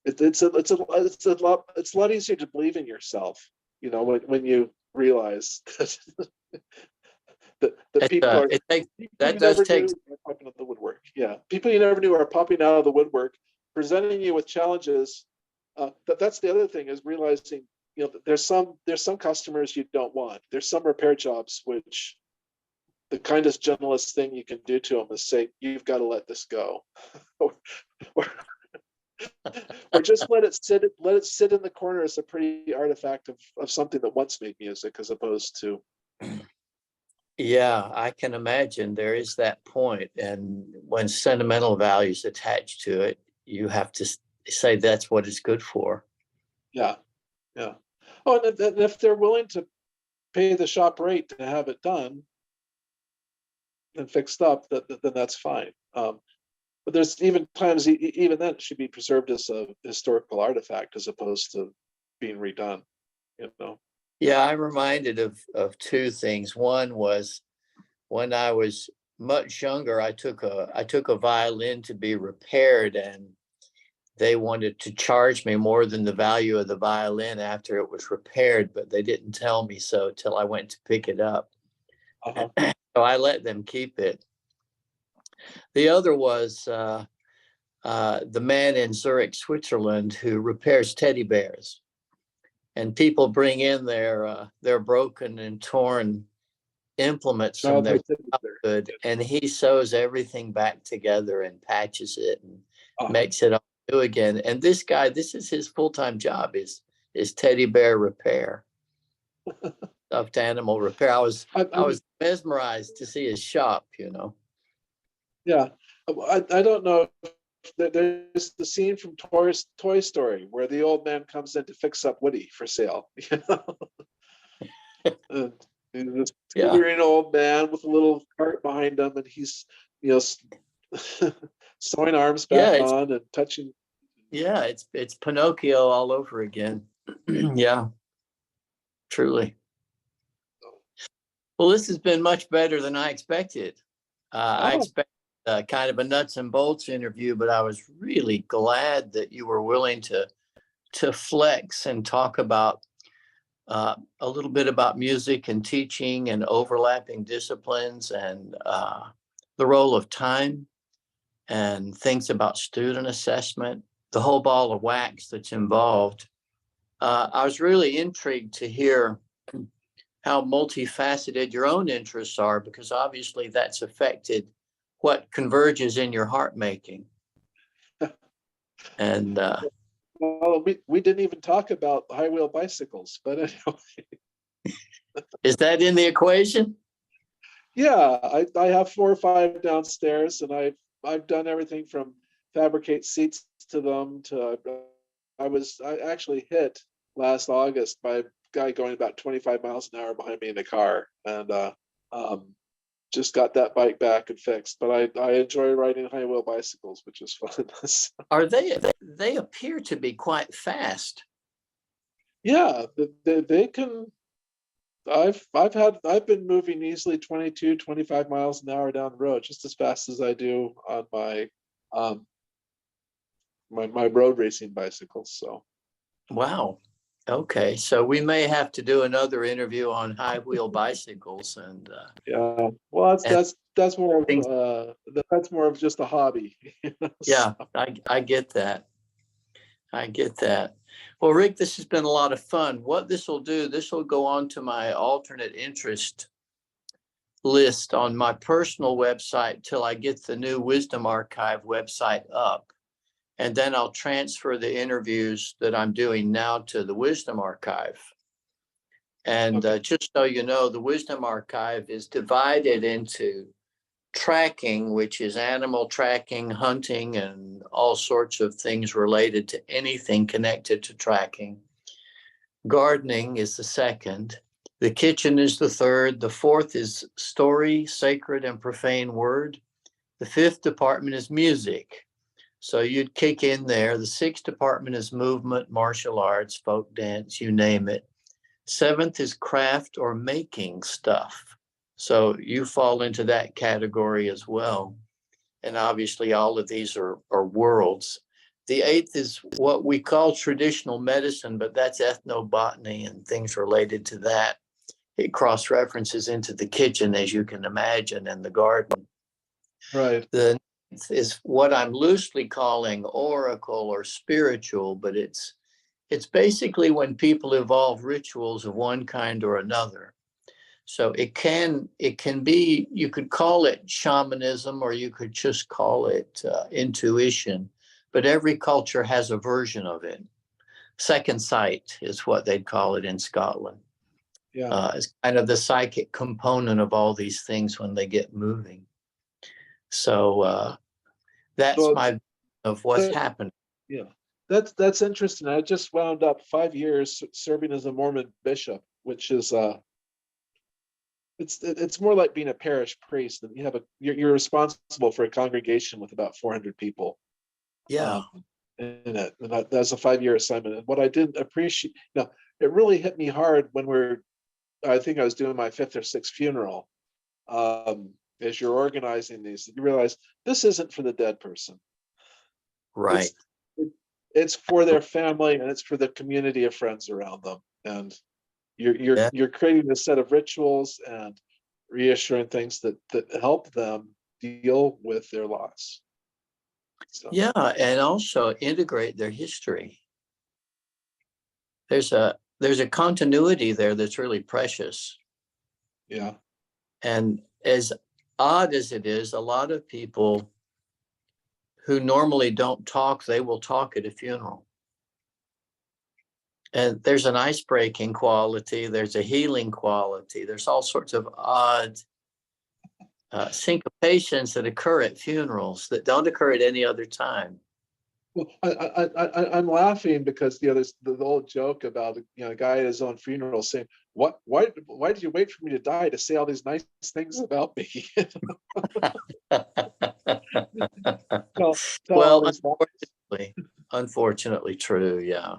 It's a lot easier to believe in yourself, when you realize that people are It takes, people that you does never take, knew are popping out of the woodwork. Yeah, people you never knew are popping out of the woodwork, presenting you with challenges. That's the other thing, is realizing that there's some customers you don't want. There's some repair jobs which the kindest, gentlest thing you can do to them is say, you've got to let this go. or, or just let it sit in the corner as a pretty artifact of something that once made music, as opposed to. yeah, I can imagine there is that point. And when sentimental values attached to it, you have to say that's what it's good for. Yeah. Oh, and if they're willing to pay the shop rate to have it done and fixed up, then that's fine. But there's even times, even then, it should be preserved as a historical artifact as opposed to being redone. Yeah, I'm reminded of two things. One was when I was much younger, I took a violin to be repaired, and they wanted to charge me more than the value of the violin after it was repaired, but they didn't tell me so till I went to pick it up. Uh-huh. So I let them keep it. The other was the man in Zurich, Switzerland, who repairs teddy bears, and people bring in their broken and torn implements from their childhood, and he sews everything back together and patches it and makes it all new again. And this guy, this is his full-time job, is teddy bear repair, stuffed animal repair. I was mesmerized to see his shop. Yeah, I don't know. There's the scene from Toy Story where the old man comes in to fix up Woody for sale. And he's this teetering old man with a little cart behind him, and he's sewing arms back on and touching. Yeah, it's Pinocchio all over again. Yeah, truly. Well, this has been much better than I expected. I expected kind of a nuts and bolts interview, but I was really glad that you were willing to flex and talk about a little bit about music and teaching and overlapping disciplines, and the role of time and things about student assessment, the whole ball of wax that's involved. I was really intrigued to hear how multifaceted your own interests are, because obviously that's affected what converges in your harp making. And well, we didn't even talk about high wheel bicycles, but anyway. Is that in the equation? Yeah, I have 4 or 5 downstairs, and I've done everything from fabricate seats to them to I actually hit last August by a guy going about 25 miles an hour behind me in a car, and just got that bike back and fixed. But I enjoy riding high wheel bicycles, which is fun. Are they appear to be quite fast? Yeah, they can. I've been moving easily 22, 25 miles an hour down the road, just as fast as I do on my my road racing bicycles. So Wow. Okay, so we may have to do another interview on high wheel bicycles. And yeah, well, that's more of just a hobby. Yeah, I get that. I get that. Well, Rick, this has been a lot of fun. What this will do, this will go on to my alternate interest list on my personal website till I get the new Wisdom Archive website up. And then I'll transfer the interviews that I'm doing now to the Wisdom Archive. And just so you know, the Wisdom Archive is divided into tracking, which is animal tracking, hunting, and all sorts of things related to anything connected to tracking. Gardening is the second. The kitchen is the third. The fourth is story, sacred and profane word. The fifth department is music. So you'd kick in there. The sixth department is movement, martial arts, folk dance, you name it. Seventh is craft or making stuff. So you fall into that category as well. And obviously all of these are worlds. The eighth is what we call traditional medicine, but that's ethnobotany and things related to that. It cross references into the kitchen, as you can imagine, and the garden. Right. The ninth is what I'm loosely calling oracle or spiritual, but it's basically when people evolve rituals of one kind or another. So it can be, you could call it shamanism, or you could just call it intuition, but every culture has a version of it. Second sight is what they'd call it in Scotland. Yeah. It's kind of the psychic component of all these things when they get moving. So that's Well, my of what's that, happened. yeah, that's interesting. I just wound up 5 years serving as a Mormon bishop, which is it's more like being a parish priest. And you have you're responsible for a congregation with about 400 people. Yeah. In it, and that's a 5-year assignment. And what I didn't appreciate, it really hit me hard when I think I was doing my 5th or 6th funeral. As you're organizing these, you realize this isn't for the dead person. Right. It's for their family, and it's for the community of friends around them. And you're creating a set of rituals and reassuring things that help them deal with their loss. So. Yeah, and also integrate their history. There's a continuity there that's really precious. Yeah. And as odd as it is, a lot of people who normally don't talk, they will talk at a funeral. And there's an ice-breaking quality, there's a healing quality, there's all sorts of odd syncopations that occur at funerals that don't occur at any other time. Well, I'm laughing because the old joke about a guy at his own funeral saying, why did you wait for me to die to say all these nice things about me? Well, unfortunately true, yeah.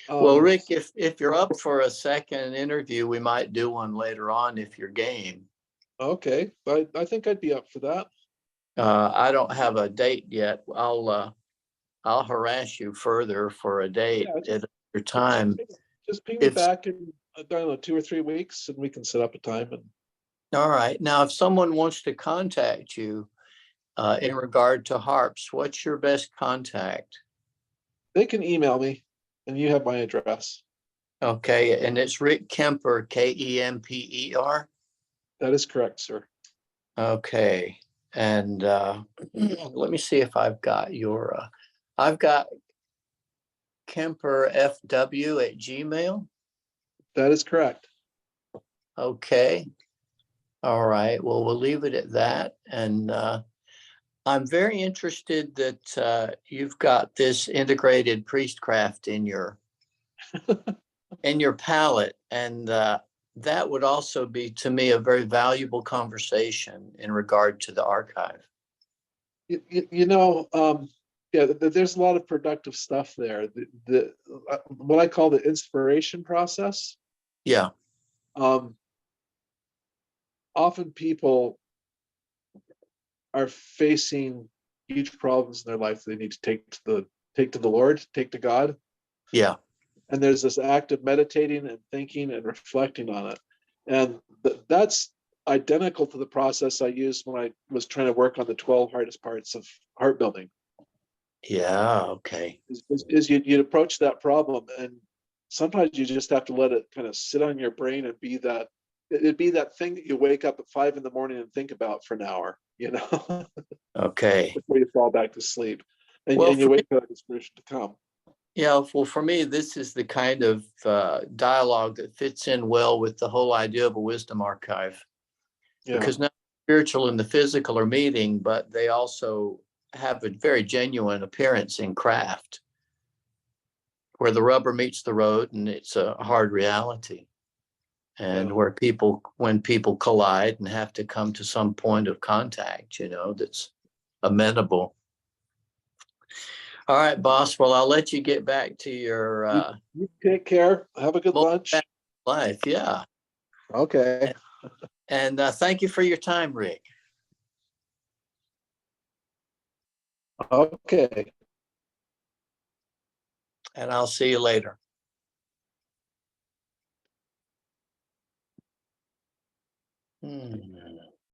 Well, Rick, if you're up for a second interview, we might do one later on if you're game. Okay, I think I'd be up for that. I don't have a date yet. I'll harass you further for a date at your time. Just ping me back in, I don't know, 2 or 3 weeks, and we can set up a time. All right. Now, if someone wants to contact you in regard to harps, what's your best contact? They can email me, and you have my address. Okay, and it's Rick Kemper, Kemper. That is correct, sir. Okay, and let me see if I've got your. I've got KemperFW@gmail. That is correct. Okay. All right. Well, we'll leave it at that. And I'm very interested that you've got this integrated priestcraft in your palette, and that would also be, to me, a very valuable conversation in regard to the archive. Yeah, there's a lot of productive stuff there. What I call the inspiration process. Yeah. Often people are facing huge problems in their life they need to take to the Lord, take to God. Yeah. And there's this act of meditating and thinking and reflecting on it. And that's identical to the process I used when I was trying to work on the 12 hardest parts of heart building. Yeah, okay. Is you'd approach that problem, and sometimes you just have to let it kind of sit on your brain and it'd be that thing that you wake up at 5 a.m. and think about for an hour, Okay. before you fall back to sleep. And you wait for that inspiration to come. Yeah, well, for me, this is the kind of dialogue that fits in well with the whole idea of a wisdom archive. Yeah. Because now spiritual and the physical are meeting, but they also have a very genuine appearance in craft, where the rubber meets the road and it's a hard reality. And Yeah. where when people collide and have to come to some point of contact, that's amenable. All right, boss. Well, I'll let you get back to your You take care. Have a good lunch. life. Yeah. Okay. And thank you for your time, Rick. Okay. And I'll see you later.